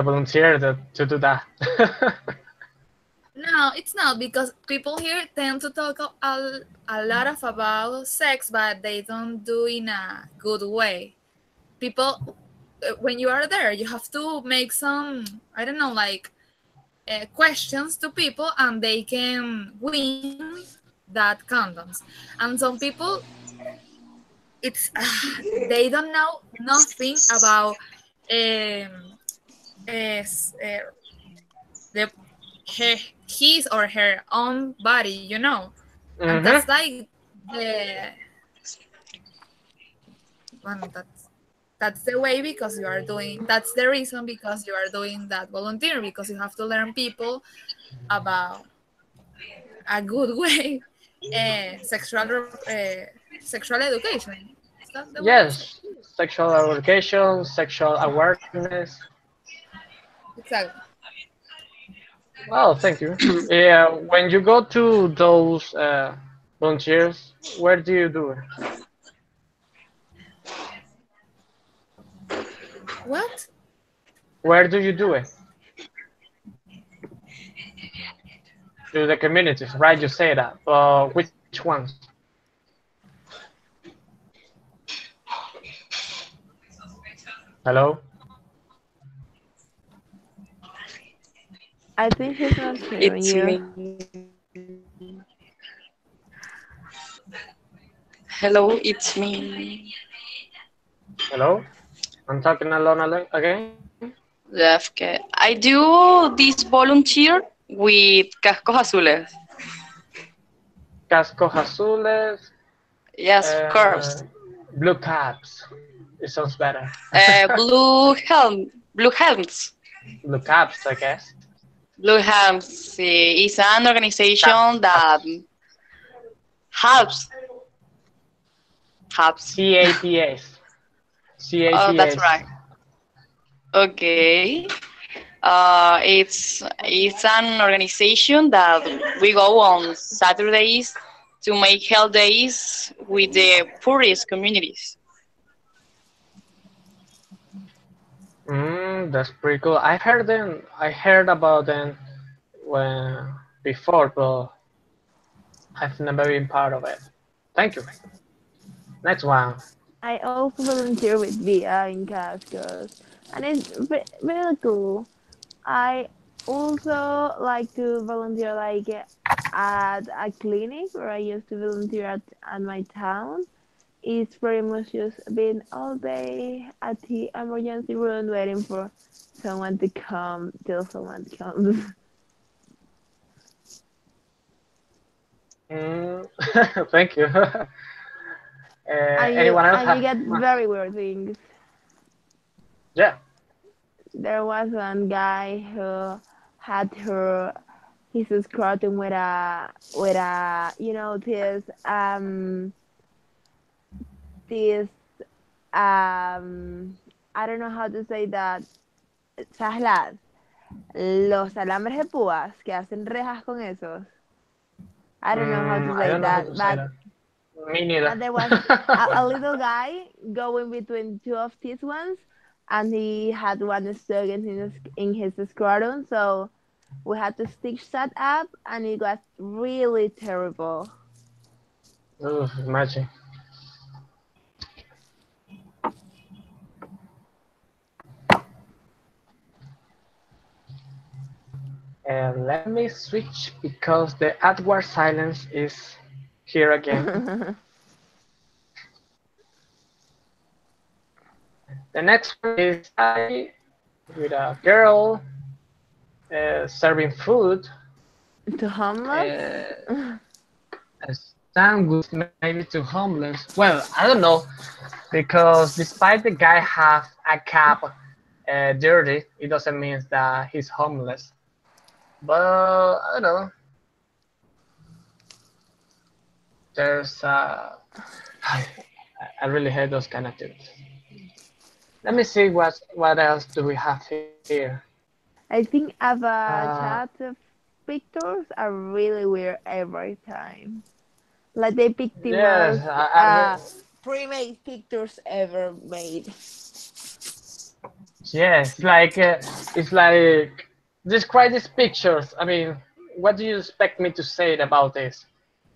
volunteer to do that. No, it's not because people here tend to talk a lot of about sex, but they don't do in a good way. People, when you are there, you have to make some, I don't know, like questions to people, and they can win that condoms. And some people, it's they don't know nothing about um, the her, his or her own body, and Mm-hmm. that's like the one that's the way because you are doing that's the reason because you are doing that volunteer because you have to learn people about a good way sexual education. Is that the way to say? Yes, sexual education, sexual awareness. Exactly. Oh, thank you. Yeah, when you go to those volunteers, where do you do it? What? Where do you do it? To the communities, right? You say that. Which ones? Hello? I think he's not hearing It's you. me. Hello, it's me. Hello? I'm talking alone again? Left. I do this volunteer with Cascos Azules. Cascos azules, Yes, of uh, course. blue caps. It sounds better. Blue Helms. Blue caps, I guess. Blue Helms is an Caps, organization that caps. helps. Helps. CAPS. Oh, that's CAPS. right. Okay. It's an organization that we go on Saturdays to make health days with the poorest communities. That's pretty cool. I've heard them. I heard about them when before, but I've never been part of it. Thank you. Next one. I also volunteer with Via in Cascos, and it's really cool. I also like to volunteer like at a clinic where I used to volunteer at my town. It's pretty much just been all day at the emergency room waiting for someone to come till someone comes. Mm, thank you. And Anyone else you have get one? very weird things. Yeah. There was one guy who had his scrotum with a this I don't know how to say that. ¿Sabes los alambres de púas que hacen rejas con esos? I don't know how to I say don't know how that, to say that. Me neither. but there was a little guy going between two of these ones, and he had one stuck in his scrotum, so we had to stitch that up, and it was really terrible. Ooh, imagine. And let me switch because the Edward silence is here again. The next one is I with a girl serving food, To homeless? a sandwich maybe to homeless. Well, I don't know because despite the guy have a cap dirty, it doesn't mean that he's homeless. But I don't know. There's I really hate those kind of things. Let me see what else do we have here. I think Uh, Ava chat pictures are really weird every time. Like they pick the yes, most pre-made pictures ever made. yes, it's like describe these pictures. I mean, what do you expect me to say about this?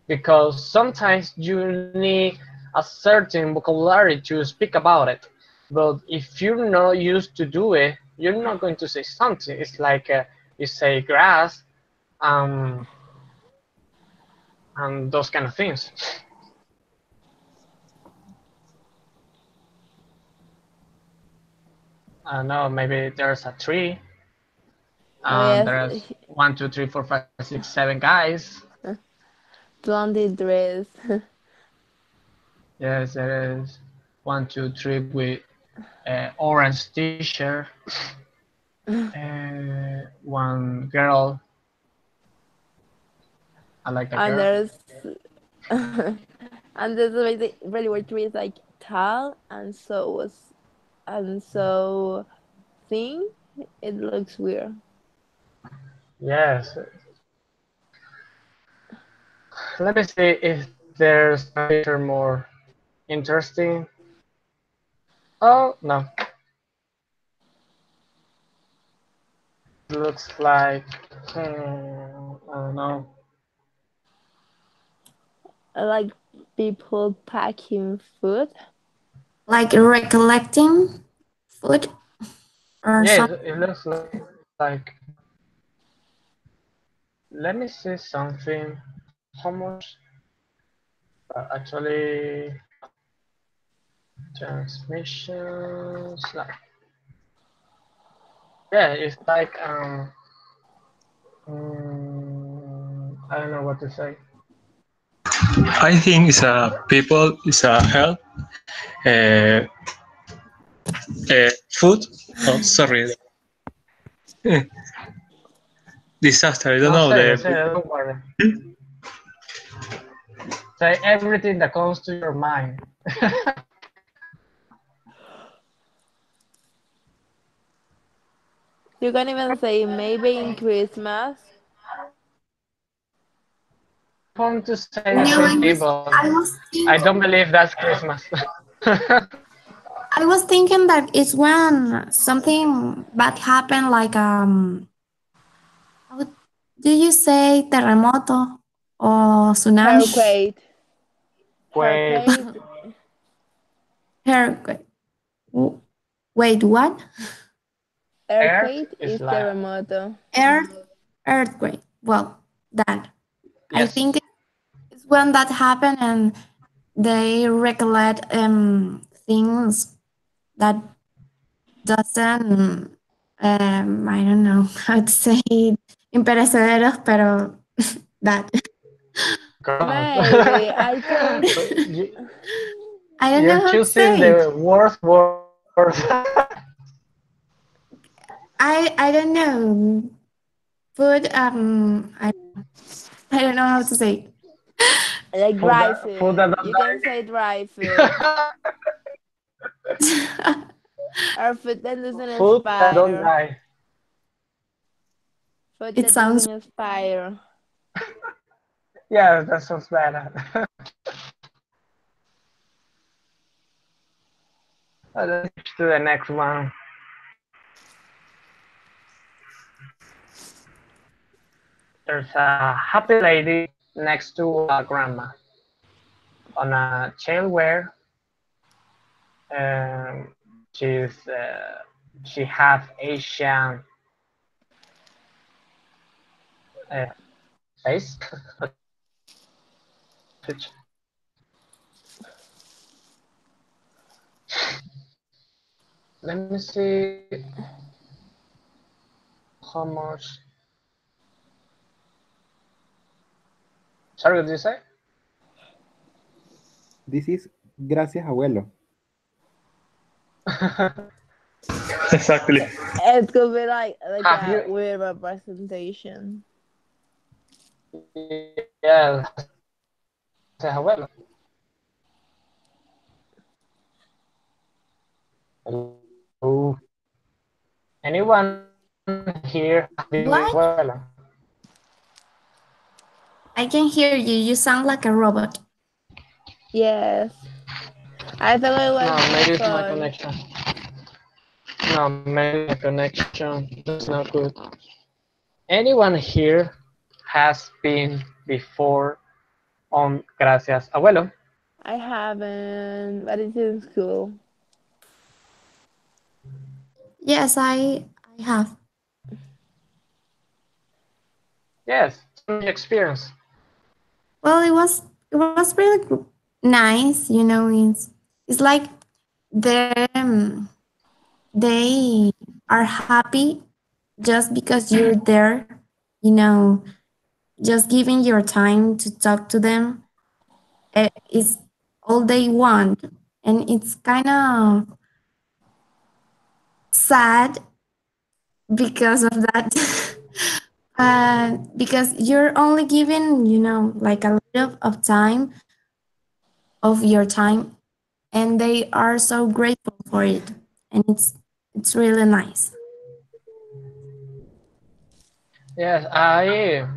Because sometimes you need a certain vocabulary to speak about it. But if you're not used to do it, you're not going to say something. It's like you say grass, um, and those kind of things. I don't know, maybe there's a tree, Oh and yes, there's one, two, three, four, five, six, seven guys. blondie dress. Yes, there is one, two, three with orange t-shirt. One girl. I like the and girl. there's really weird trees like tall and so thin. It looks weird. Yes. Let me see if there's a picture more interesting. Oh no, it looks like I don't know. I like people packing food. Like recollecting food or Yeah, something. it looks like. Let me see something. How much? Actually, transmissions. Like, yeah, it's like I don't know what to say. I think it's a people, it's a health, uh, food. Oh, sorry, disaster. I don't No, know say it, don't worry. Say everything that comes to your mind. You can even say maybe in Christmas. I want to say the No, same thing, but I was I thinking, don't believe that's Christmas. I was thinking that it's when something bad happened, like how do you say terremoto or tsunami? Earthquake. Wait, Earthquake. Earthquake. Wait, what? Earth Earthquake is is like terremoto. Earth, earthquake. Well, that I yes. think it's when that happened and they recollect things that doesn't I don't know how to say it, imperecederos, pero that God, Maybe I can. you, I don't you're know how to choosing say it. the worst words. I don't know. Food I don't know how to say Like dry Food food. that don't You can say dry food. die. Or food that doesn't Food that don't expire. die. Food it that sounds doesn't expire. Yeah, that sounds better. Let's switch to the next one. There's a happy lady next to a grandma on a chairware. Um, she have Asian uh, face. let me see how much. Sorry, what did you say? This is gracias, abuelo. Exactly. It could be like Have a you? weird representation. Yeah, gracias, abuelo. Hello. Anyone here has been with What? abuela? I can hear you. You sound like a robot. Yes. I thought it No, was my maybe it's my phone. connection. No, maybe my connection is not good. Anyone here has been before on Gracias Abuelo? I haven't, but it's in school. Yes, I have. Yes, tell me your experience. Well, it was really nice. It's like they are happy just because you're there. You know, just giving your time to talk to them is all they want, and it's kind of sad because of that. Because you're only given, like a little of time of your time, and they are so grateful for it, and it's really nice. Yes, I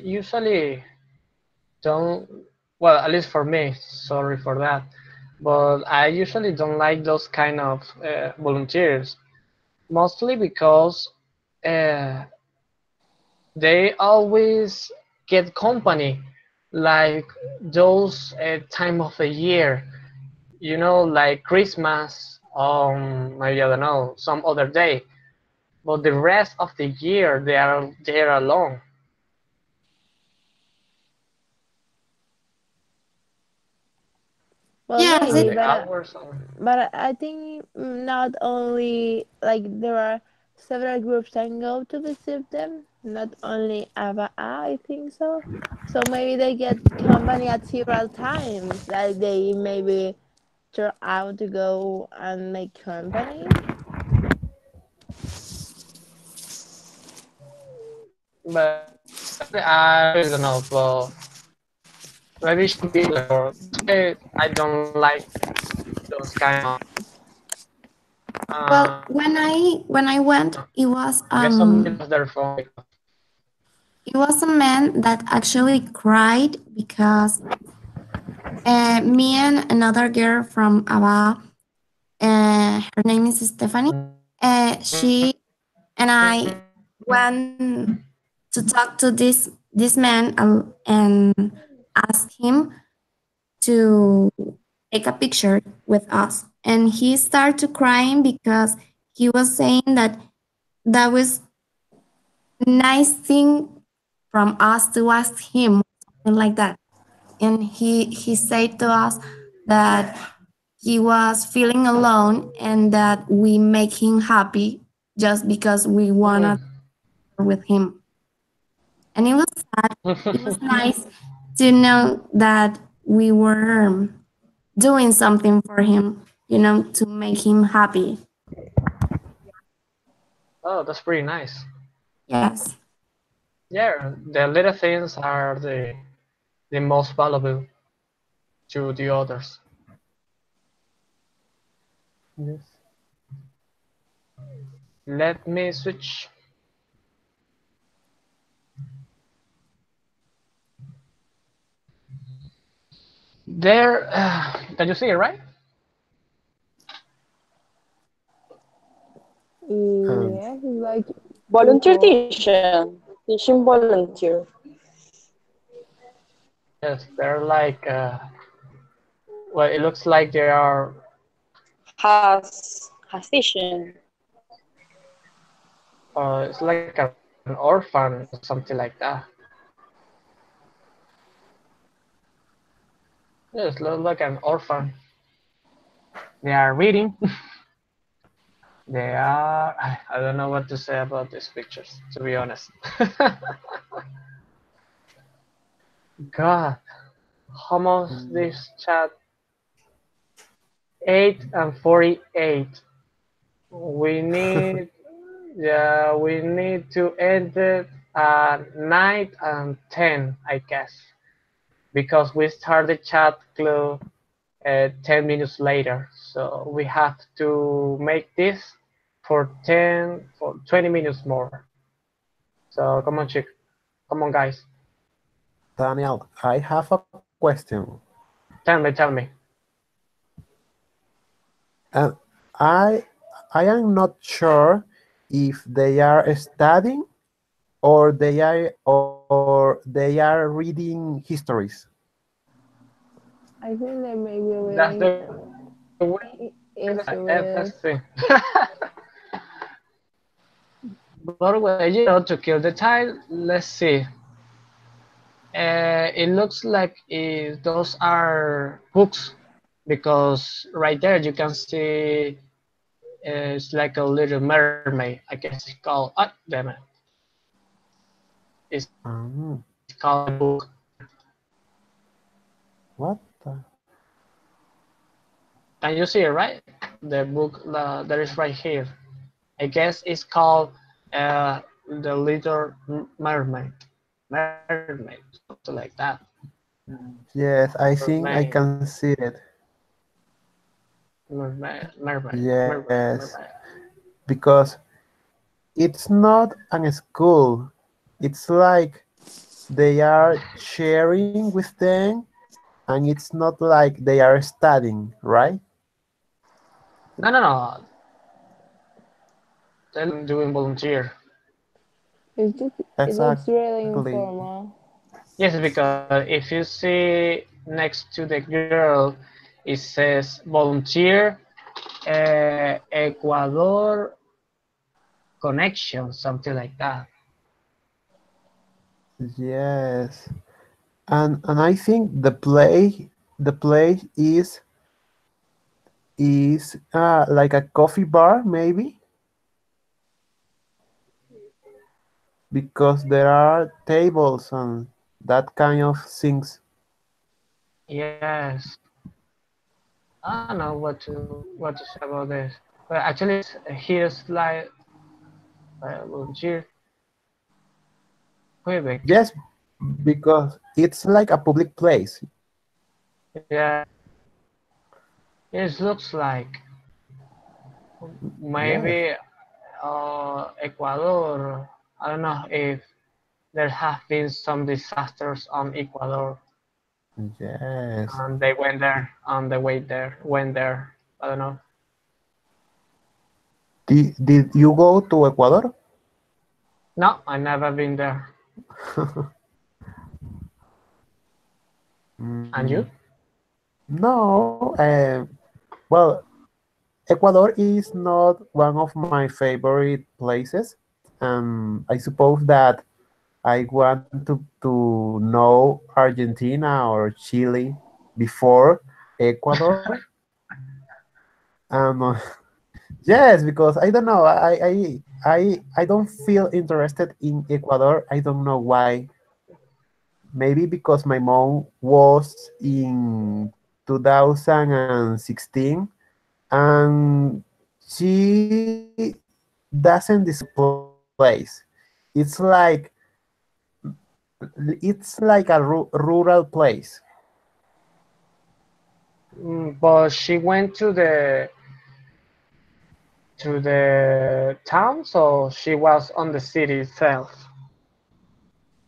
usually don't, well, at least for me, sorry for that, but I usually don't like those kind of volunteers, mostly because uh, they always get company, like those time of the year, like Christmas, maybe I don't know, some other day, but the rest of the year they are there alone. Well, Yes, And maybe, the hours are, but I think not only like there are several groups can go to visit them, not only Ava. I think so. So maybe they get company at several times that they maybe turn out to go and make company. but I really don't know, but maybe it should be like, or that's why I don't like those kind of, well, uh, when I went, it was I guess somebody lost their phone because, a man that actually cried because me and another girl from Aba, her name is Stephanie. She and I went to talk to this man, and ask him to take a picture with us. And he started crying because he was saying that was nice thing from us to ask him, something like that. And he said to us that he was feeling alone and that we make him happy just because we wanted with him. And it was sad. It was nice to know that we were doing something for him, to make him happy. oh, that's pretty nice. Yes. Yeah, the little things are the most valuable to the others. Yes. Let me switch. There, can you see it, right? Um, Yeah, it's like Volunteer people. teaching volunteer. Yes, they're like, well, it looks like they are, Has teaching. it's like an orphan or something like that. Yes, looks like an orphan. They are reading. They are. I don't know what to say about these pictures, to be honest. God, how much this chat? 8:48. We need, yeah, we need to end it at 9:10, I guess, because we started chat club 10 minutes later. So we have to make this for 20 minutes more. So come on, chick, come on, guys, Daniel, I have a question. tell me. And I I am not sure if they are studying or they are reading histories. I think they may be That's reading the weirdest histories. thing. But well, to kill the time, let's see. It looks like those are books because right there you can see it's like a little mermaid. I guess it's called. Ah, damn it! It's called the book. What? Can you see it right? The book that is right here. I guess it's called the Little Mermaid. Mermaid, something like that. Yes, I think I Mermaid, can see it. Yes, mermaid. because it's not an school. It's like they are sharing with them, and it's not like they are studying, right? No. They're doing volunteer. It looks really Exactly. informal. Yes, because if you see next to the girl, it says volunteer Ecuador connection, something like that. Yes. And I think the place is like a coffee bar maybe because there are tables and that kind of things. Yes, I don't know what to say about this. But actually, here's like volunteer Quebec. Yes, because it's like a public place. Yeah, it looks like Yes. maybe Ecuador. I don't know if there have been some disasters on Ecuador, Yes. and they went there on the way there. Went there. I don't know. Did you go to Ecuador? No, I never been there. And Mm, you? no. Well, Ecuador is not one of my favorite places. I suppose that I want to know Argentina or Chile before Ecuador. Um, yes, because I don't know. I don't feel interested in Ecuador. I don't know why. Maybe because my mom was in 2016 and she doesn't describe the place. It's like a rural place. But she went to the town, so she was on the city itself.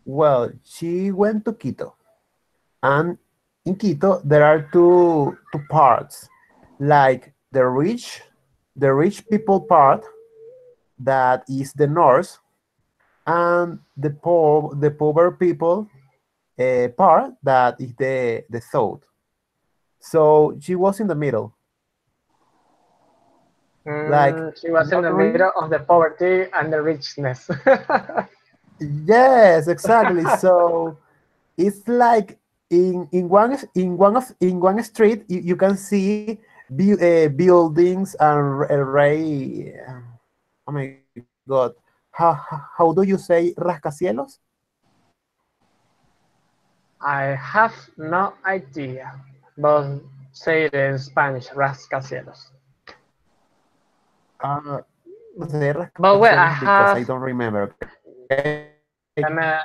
Well, she went to Quito, and in Quito there are two parts, like the rich people part that is the north, and the poor people part that is the south. So she was in the middle, like She was in not the rich. middle of the poverty and the richness. Yes, exactly. So it's like in one street you can see buildings and array. Oh my God. How do you say rascacielos? I have no idea, but say it in Spanish, rascacielos. I'm going to say But well, I rascacielos because have I don't remember, okay? deme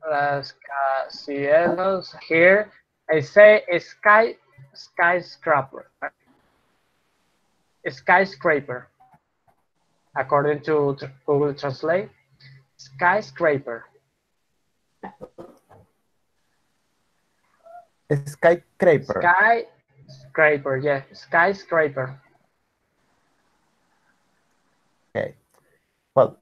rascacielos here. I say skyscraper, skyscraper, according to Google Translate. Skyscraper, Skyscraper. skyscraper, yeah, skyscraper. Okay. Well,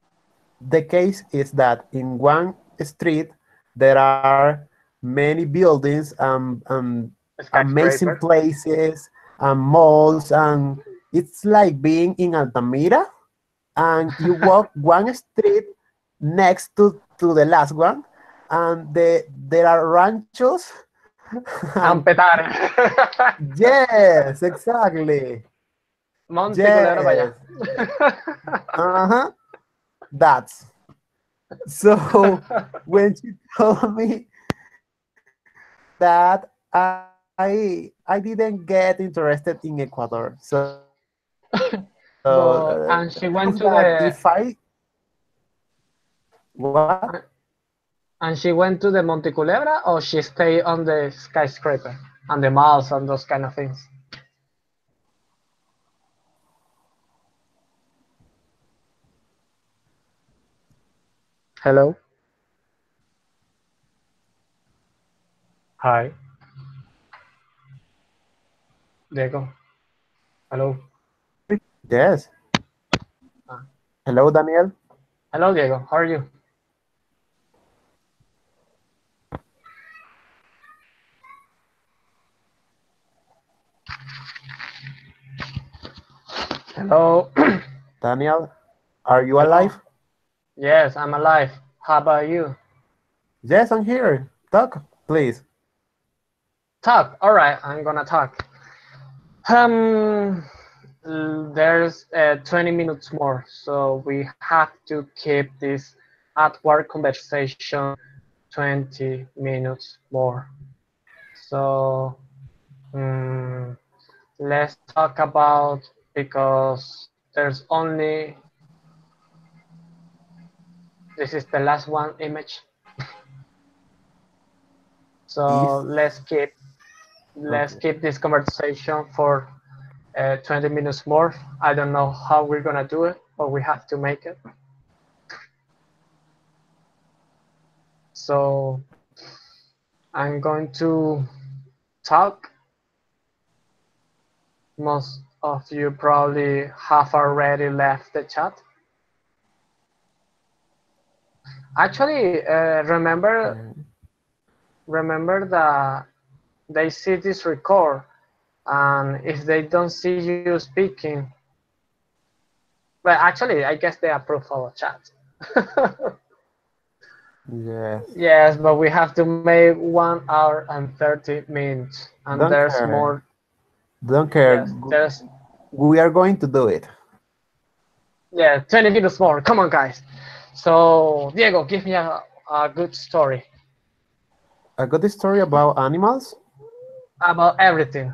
the case is that in one street there are many buildings and amazing Skyscraper. places and malls, and it's like being in Altamira and you walk one street next to the last one, and there are ranchos and Ampetar. yes, exactly. Monte Culebra para Yes. allá. Uh-huh. That's so when she told me that, I didn't get interested in Ecuador. So the thing But was and that she went if to I the what and she went to the Monte Culebra, or she stayed on the skyscraper and the malls and those kind of things. Hello. Hi, Diego. Hello. yes. Ah. Hello, Daniel. Hello, Diego. How are you? Hello. Daniel, are you Hello. alive? Yes, I'm alive. How about you? Yes, I'm here. Talk, please. Talk. All right, I'm gonna talk. Um, there's 20 minutes more, so we have to keep this at work conversation 20 minutes more. So let's talk about, because there's only, this is the last one image. So Is let's okay. keep this conversation for 20 minutes more. I don't know how we're gonna do it, but we have to make it. So I'm going to talk. Most of you probably have already left the chat. Actually, Okay. remember that they see this record, and if they don't see you speaking, well, actually, I guess they approve our chat. Yes. Yes, but we have to make 1 hour and 30 minutes, and Don't there's care. more. Don't care. Yes, there's We are going to do it. yeah 20 minutes more. Come on, guys. So Diego, give me a good story I got a story about animals, about everything.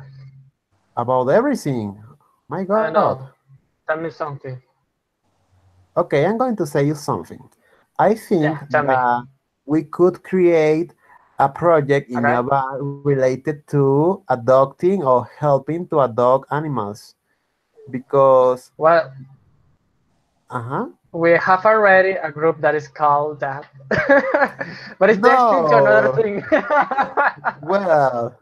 about everything. My I don't God. know. Tell me something. Okay, I'm going to say you something. I Yeah, think tell me. that we could create a project in Okay. Java related to adopting or helping to adopt animals because, Well, uh-huh. we have already a group that is called that, but it's destined to another No, thing. well,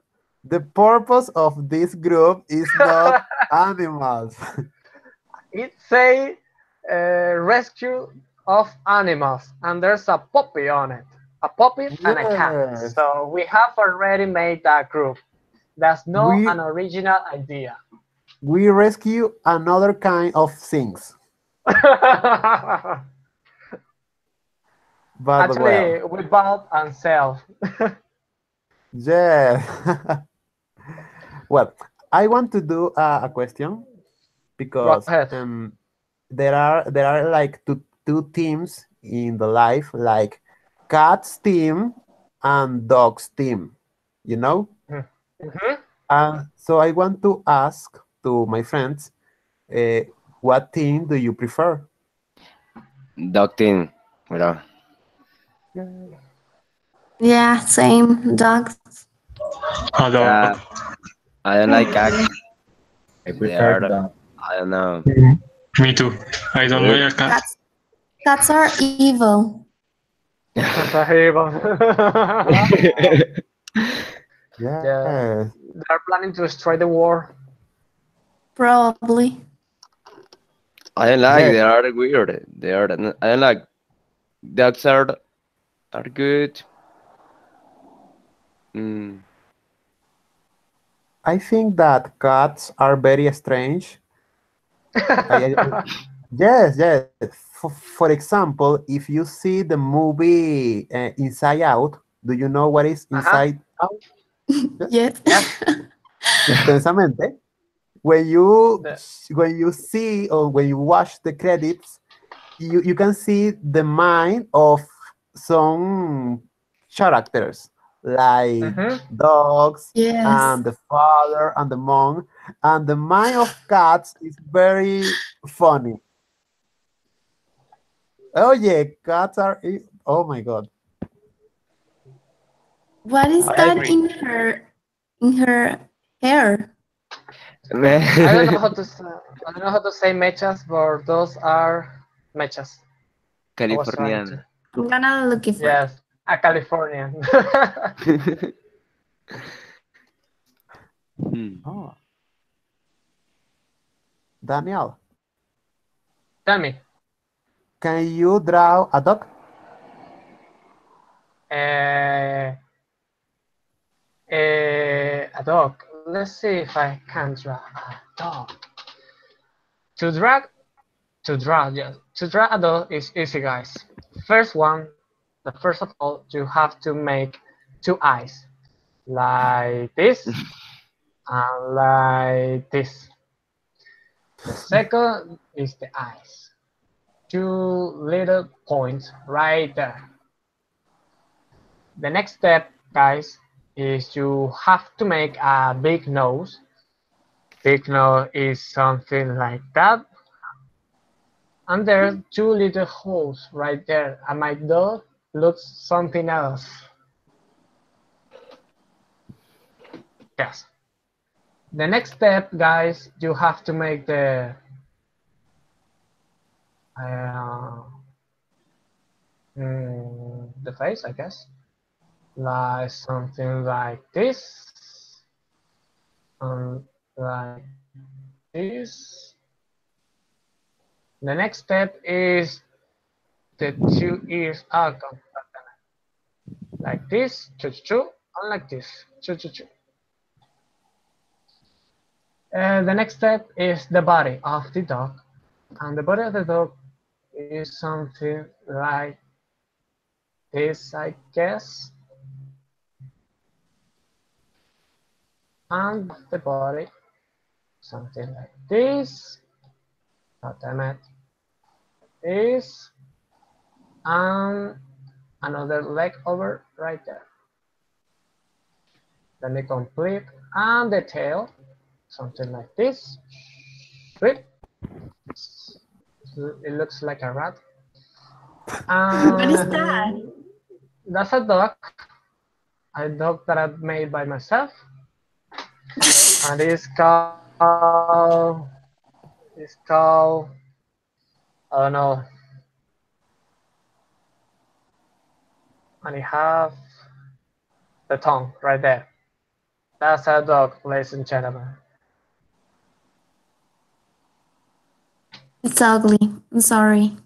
the purpose of this group is not animals. It's a rescue of animals, and there's a puppy on it, a puppy and a cat. Yes, So we have already made that group. That's not we an original idea. we rescue another kind of things. But well, Actually, we bought and sell. yeah. Well, I want to do a question Go because ahead. there are like two teams in the life, like cats team and dogs team, you know? Mm-hmm. So I want to ask to my friends, uh, what team do you prefer? Dog team, bro. Yeah, same dogs. Hot dog. Yeah, I don't like cats. I They prefer are, dog. I don't know, Me too. I don't weird. like a cat. Cats are evil. That's a hero. Yeah, Yes, they're planning to destroy the war. Probably. I don't like. yes. They are weird. They are. I don't like. Dogs are good. Mm. I think that cats are very strange. I yes, yes. For example, if you see the movie Inside Out, do you know what is Uh-huh. Inside Out? Yes. Yes. Yes. Intensamente. When you The, when you see or when you watch the credits, you can see the mind of some characters like mm-hmm. dogs Yes. and the father and the mom, and the mind of cats is very funny. Oh yeah, cats are oh my god. What is I that agree. in her hair? I don't know Man. how to say, I don't know how to say mechas, but those are mechas. I was trying to. Californiana. I'm gonna look it for it. Yes, a Californian. Hmm. Oh, Daniel, Tell me, can you draw a dog? uh, a dog. Let's see if I can draw a dog. To drag, yes. To draw a dog is easy, guys. First one, the first of all, you have to make two eyes, like this and like this. The second is the eyes. Two little points right there. The next step, guys, is you have to make a big nose. Big nose is something like that. And there's two little holes right there. And my dog looks something else. Yes. The next step, guys, you have to make uh, the face, I guess, like something like this, and like this. The next step is the two ears are like this, choo, and like this, choo. The next step is the body of the dog, and the body of the dog is something like this, I guess, and the body something like this. God damn it, this, and another leg over right there. Let me complete, and the tail, something like this. Sweet. It looks like a rat. What is that? That's a dog that I made by myself, and it's called I don't know, and it have the tongue right there. That's a dog, ladies and gentlemen. It's ugly. I'm sorry.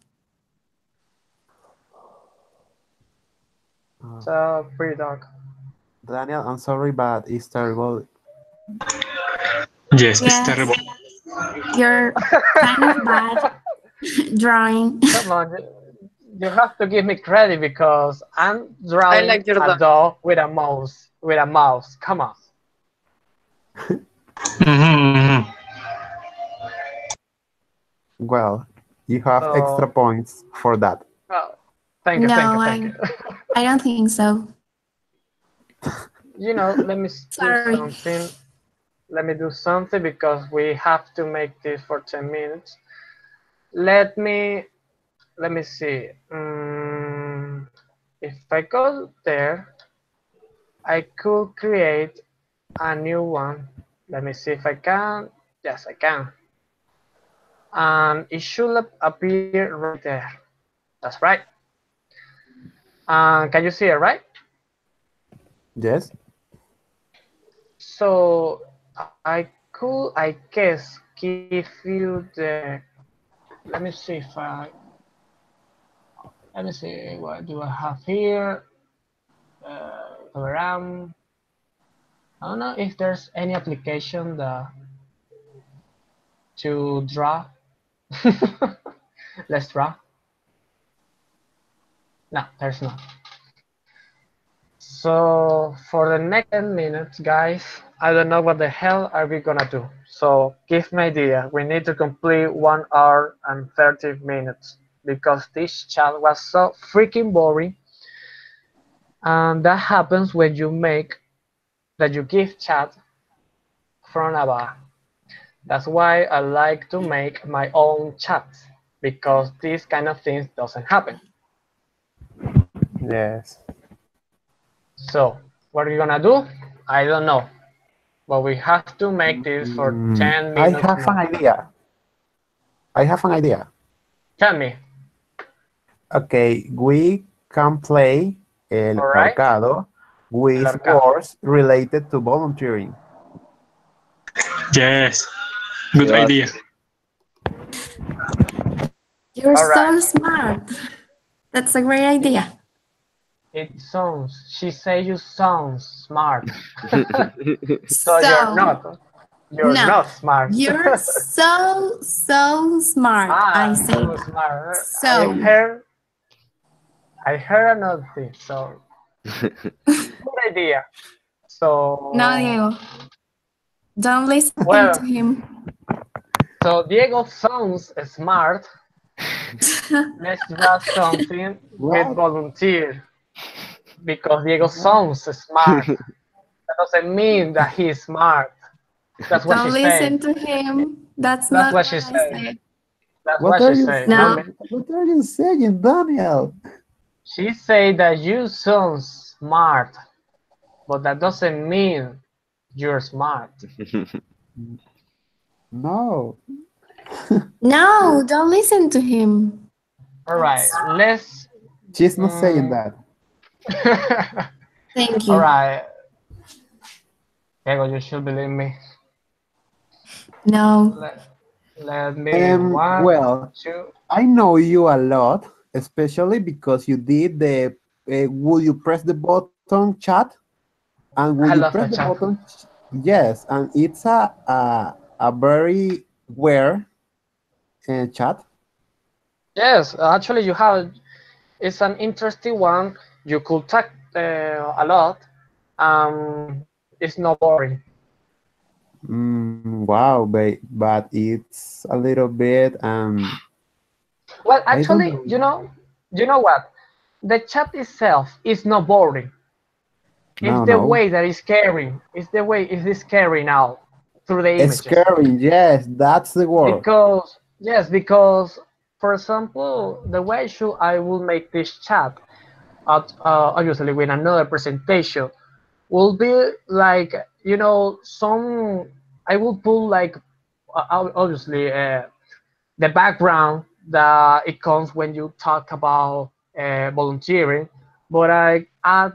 Uh, It's a pretty dog. Daniel, I'm sorry, but it's terrible. Yes, it's Yes, terrible. you're kind of bad drawing. Come on, you have to give me credit because I'm I drawing like your a dog. dog with a mouse. With a mouse. Come on. Mm-hmm. Well, you have extra So, points for that. well, No, thank you. I don't think so. Let me do Sorry. something. Let me do something because we have to make this for 10 minutes. Let me let me see. If I go there, I could create a new one. Let me see if I can. Yes, I can. And it should appear right there. That's right. Can you see it, right? Yes? So I could, I guess, give you the. Let me see if I. Let me see what do I have here. RAM. I don't know if there's any application to draw. Let's draw. No, there's not. So for the next 10 minutes, guys, I don't know what the hell are we gonna do. So give me an idea. We need to complete 1 hour and 30 minutes because this chat was so freaking boring. And that happens when you make that you give chat from above. That's why I like to make my own chats because these kind of things doesn't happen. Yes. So what are we gonna do? I don't know, but we have to make this for 10 I minutes have an more. idea. I have an idea. Tell me. Okay, we can play El All right, Ahorcado el with arcado. words related to volunteering. Yes, good Yes. idea. You're All right. so smart. That's a great idea. It sounds. She say you sound smart. So you're So, not. You're no, not smart. you're so smart. I say So that. smart. So, I heard another thing. So good idea. no, So Diego, don't listen to well, him. so Diego sounds smart. Let's draw something with What? volunteer because Diego sounds smart. That doesn't mean that he's smart. That's what she Don't said. listen to him. That's That's not what what she I said. said. That's What what are she you said. Not me. No, saying? What are you saying, Daniel? She said that you sound smart, but that doesn't mean you're smart. No. no, don't listen to him. All right, That's let's. She's not saying Mm, that. thank all you. right, Diego, you should believe me. No, Let, let me one, Well, two. I know you a lot, especially because you did the will you press the button chat? And will you I press love the the chat. button? Yes, and it's a very rare chat. Yes, actually, you have. It's an interesting one. You could talk a lot. It's not boring. Wow, but it's a little bit Well, I don't actually, know. you know what? The chat itself is not boring. It's No, the no. way that it's carrying. It's the way it is carrying out through the It's images. scary. Yes, that's the word. Because yes, because for example, the way I will make this chat, obviously with another presentation, will be like some. I will put like obviously the background that it comes when you talk about volunteering, but I add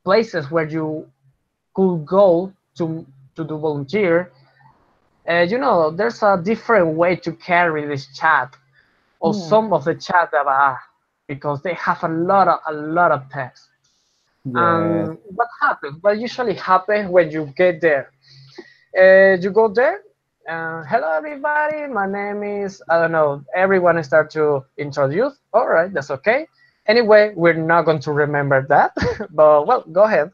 places where you could go to do volunteer. There's a different way to carry this chat or Yeah. some of the chat that are because they have a lot of text. Yes. And what happens? What usually happens when you get there? You go there. Hello, everybody. My name is I don't know. Everyone start to introduce. All right, that's okay. Anyway, we're not going to remember that, but well, go ahead.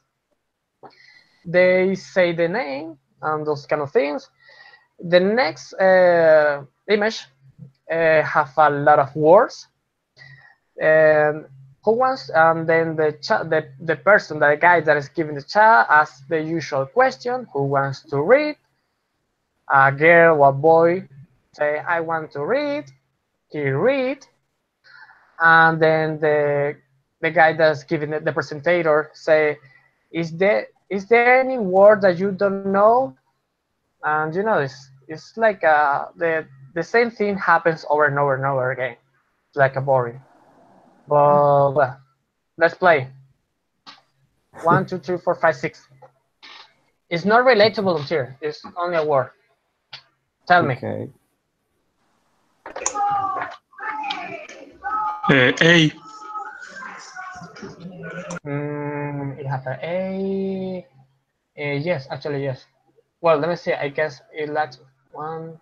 They say the name and those kind of things. The next image have a lot of words, and who wants, and then the person, the guy that is giving the chat asks the usual question: who wants to read? A girl or boy say, I want to read. He read, and then the guy that's giving the presentator say, is there any word that you don't know? And it's like the same thing happens over and over and over again. It's like a boring. But well, let's play. 1, 2, 3, 4, 5, 6. It's not related to volunteer. It's only a word. Tell me. Okay. A. It has an A. Yes, actually yes. Well, let me see. I guess it lacks one.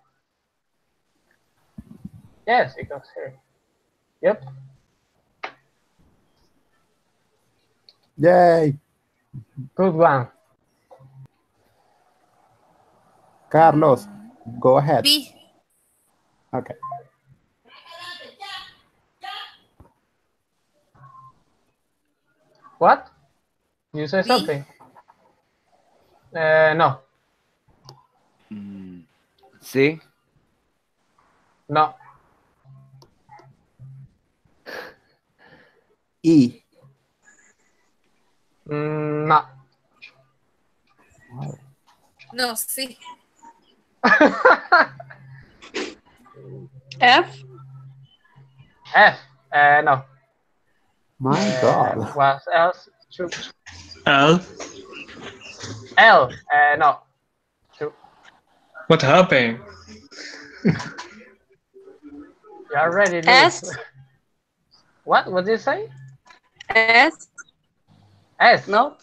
Yes, it goes here. Yep. Yay. Good one. Carlos, go ahead. B. Okay. What? You say B. something? No. C. No. E. No. Wow. No, C. F. F. No. My God. What else? Two. L. L. No. Two. What happened? You already lose. S. What? What did you say? S. S. No.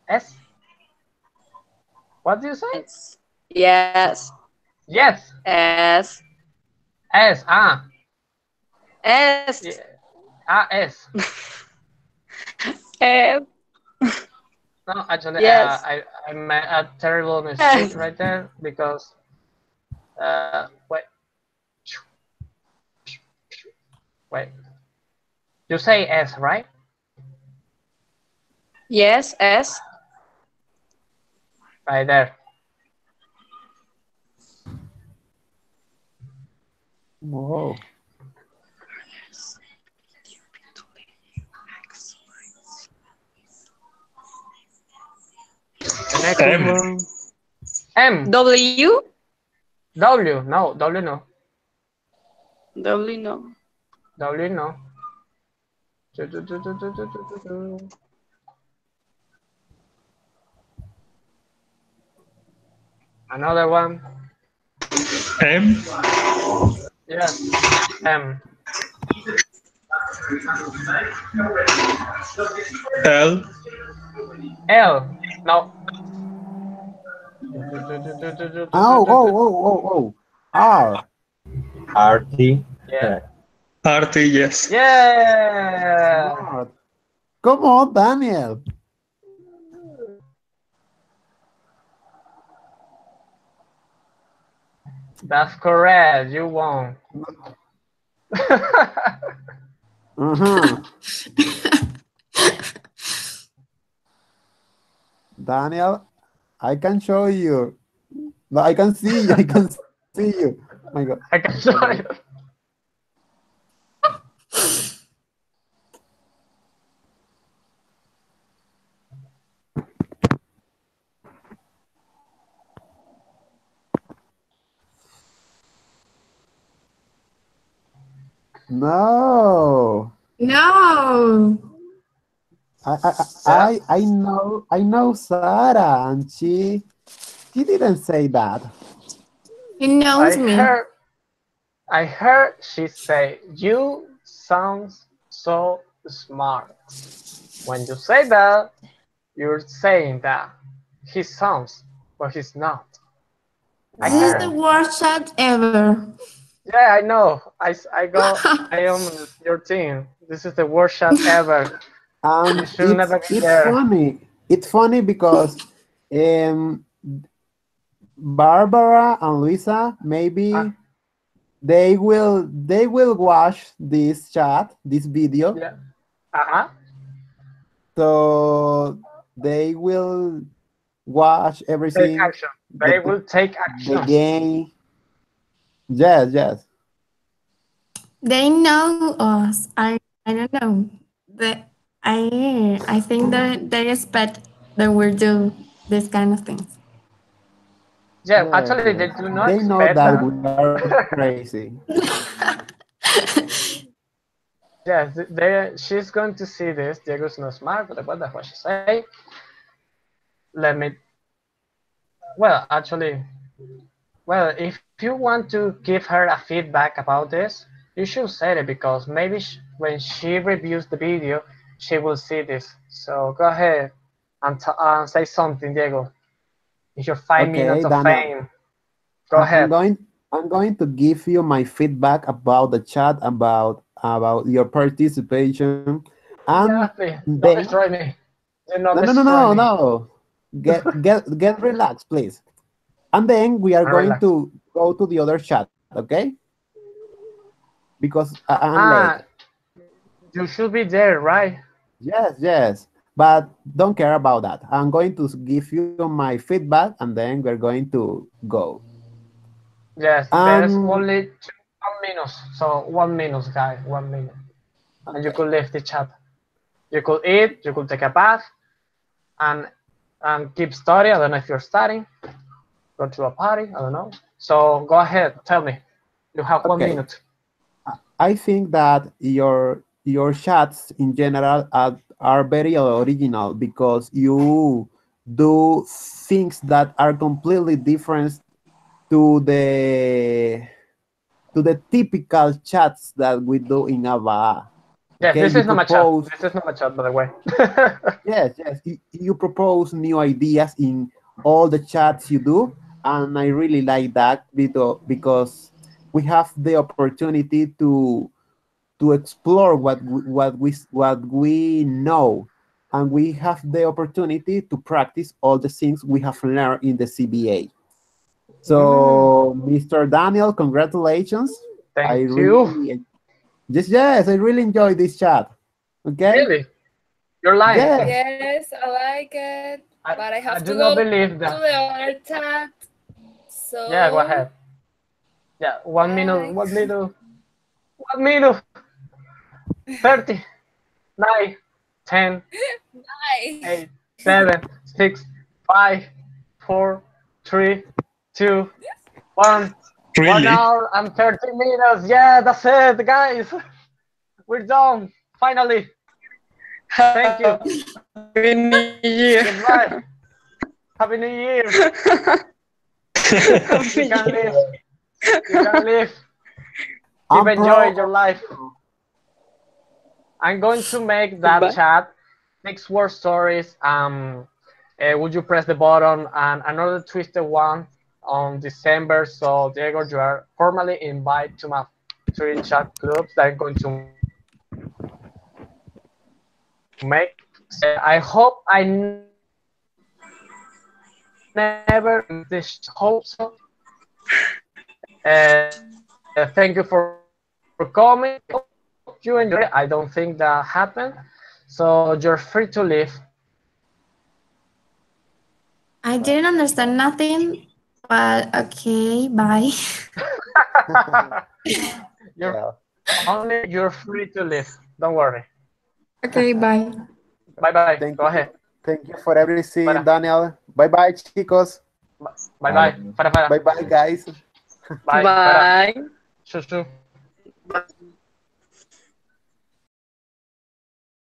S. What did you say? S. Yes. Yes. S. S. S. Yeah. S. F. No, actually, Yes. I made a terrible mistake S. right there because wait, wait. You say S, right? Yes. S. Right there. Whoa. The next M. one. M. W. W. No. W. No. W. No. W. No. Another one. M. Yes. M. L. L. No. Oh, oh, oh, oh, oh. R. RT. Yeah. RT, yes. Yeah. Smart. Come on, Daniel. That's correct. You won. Uh-huh. Daniel, I can show you. No, I can see you. I can see you. My God. I can show you. No. No. I know Sarah, and she didn't say that. He knows I me. heard. I heard she say, "You sound so smart." When you say that, you're saying that he sounds, but he's not. I This is the heard. Wow. worst chat ever. Yeah, I know. I am your team. This is the worst shot ever. You And should never get it's there. funny. It's funny because um Barbara and Luisa, maybe Ah, they will watch this chat, this video, yeah. Uh-huh. so they will watch Take everything, action. the They will take the actions. game. Yes, yes. They know us. I don't know. But I think that they expect that we do this kind of things. Yeah, Yes, actually, they yes. do not They know expect that that. we are crazy. Yes, she's going to see this. Diego's not smart, but what the what she say? Let me. Well, actually, well, if you want to give her a feedback about this, you should say it because maybe when she reviews the video, she will see this. So go ahead and say something, Diego. It's your five Okay, minutes of Daniel. fame. Go I'm ahead. going I'm going to give you my feedback about the chat, about your participation, and Yeah, please don't then destroy me. Do not no no no destroy no me. no get relaxed, please. And then we are And going relax. to go to the other chat, okay? Because I'm late. Ah, you should be there, right? Yes, yes. But don't care about that. I'm going to give you my feedback and then we're going to go. Yes, there's And only 1 minute. So 1 minute, guy, 1 minute. And you okay, could leave the chat. You could eat, you could take a bath, and keep studying. I don't know if you're studying, go to a party, I don't know. So go ahead, tell me. You have one okay. minute. I think that your chats in general are very original because you do things that are completely different to the typical chats that we do in Ava. Yes, Okay, this you is not my chat. propose, This is not my chat, by the way. yes, yes, you propose new ideas in all the chats you do, and I really like that because we have the opportunity to explore what we know, and we have the opportunity to practice all the things we have learned in the CBA. Mm, So, Mr. Daniel, congratulations. I thank you. really yes, I really enjoyed this chat. Okay? Really? You're lying. Yes. Yes, I like it, I, but I I have do to not go believe to that. the other chat. Yeah, go So, ahead. Yeah, 1 minute, bye. 1 minute, 1 minute, 30, 9, 10, Bye. 8, 7, 6, 5, 4, 3, 2, 1. One Really? hour and 30 minutes. Yeah, that's it, guys. We're done. Finally. Thank you. Happy New Year. Goodbye. Happy New Year. Happy You can New live. Year. You can live. Keep I'm proud enjoying your of life. you. I'm going to make that Goodbye. chat 6 word stories. Would you press the button and another twisted one on December? So Diego, you are formally invited to my 3 chat clubs that I'm going to make. I hope I never miss this chance. I hope so. Thank you for coming. I hope you enjoy it. I don't think that happened. So you're free to leave. I didn't understand nothing, but okay, bye. you're Well, only you're free to leave. Don't worry. Okay, bye. Bye bye. thank Go you. ahead. Thank you for everything, Para. Daniel. Bye bye, chicos. Bye bye. Para Bye para. bye, guys. Bye para. Bye. Shoo shoo.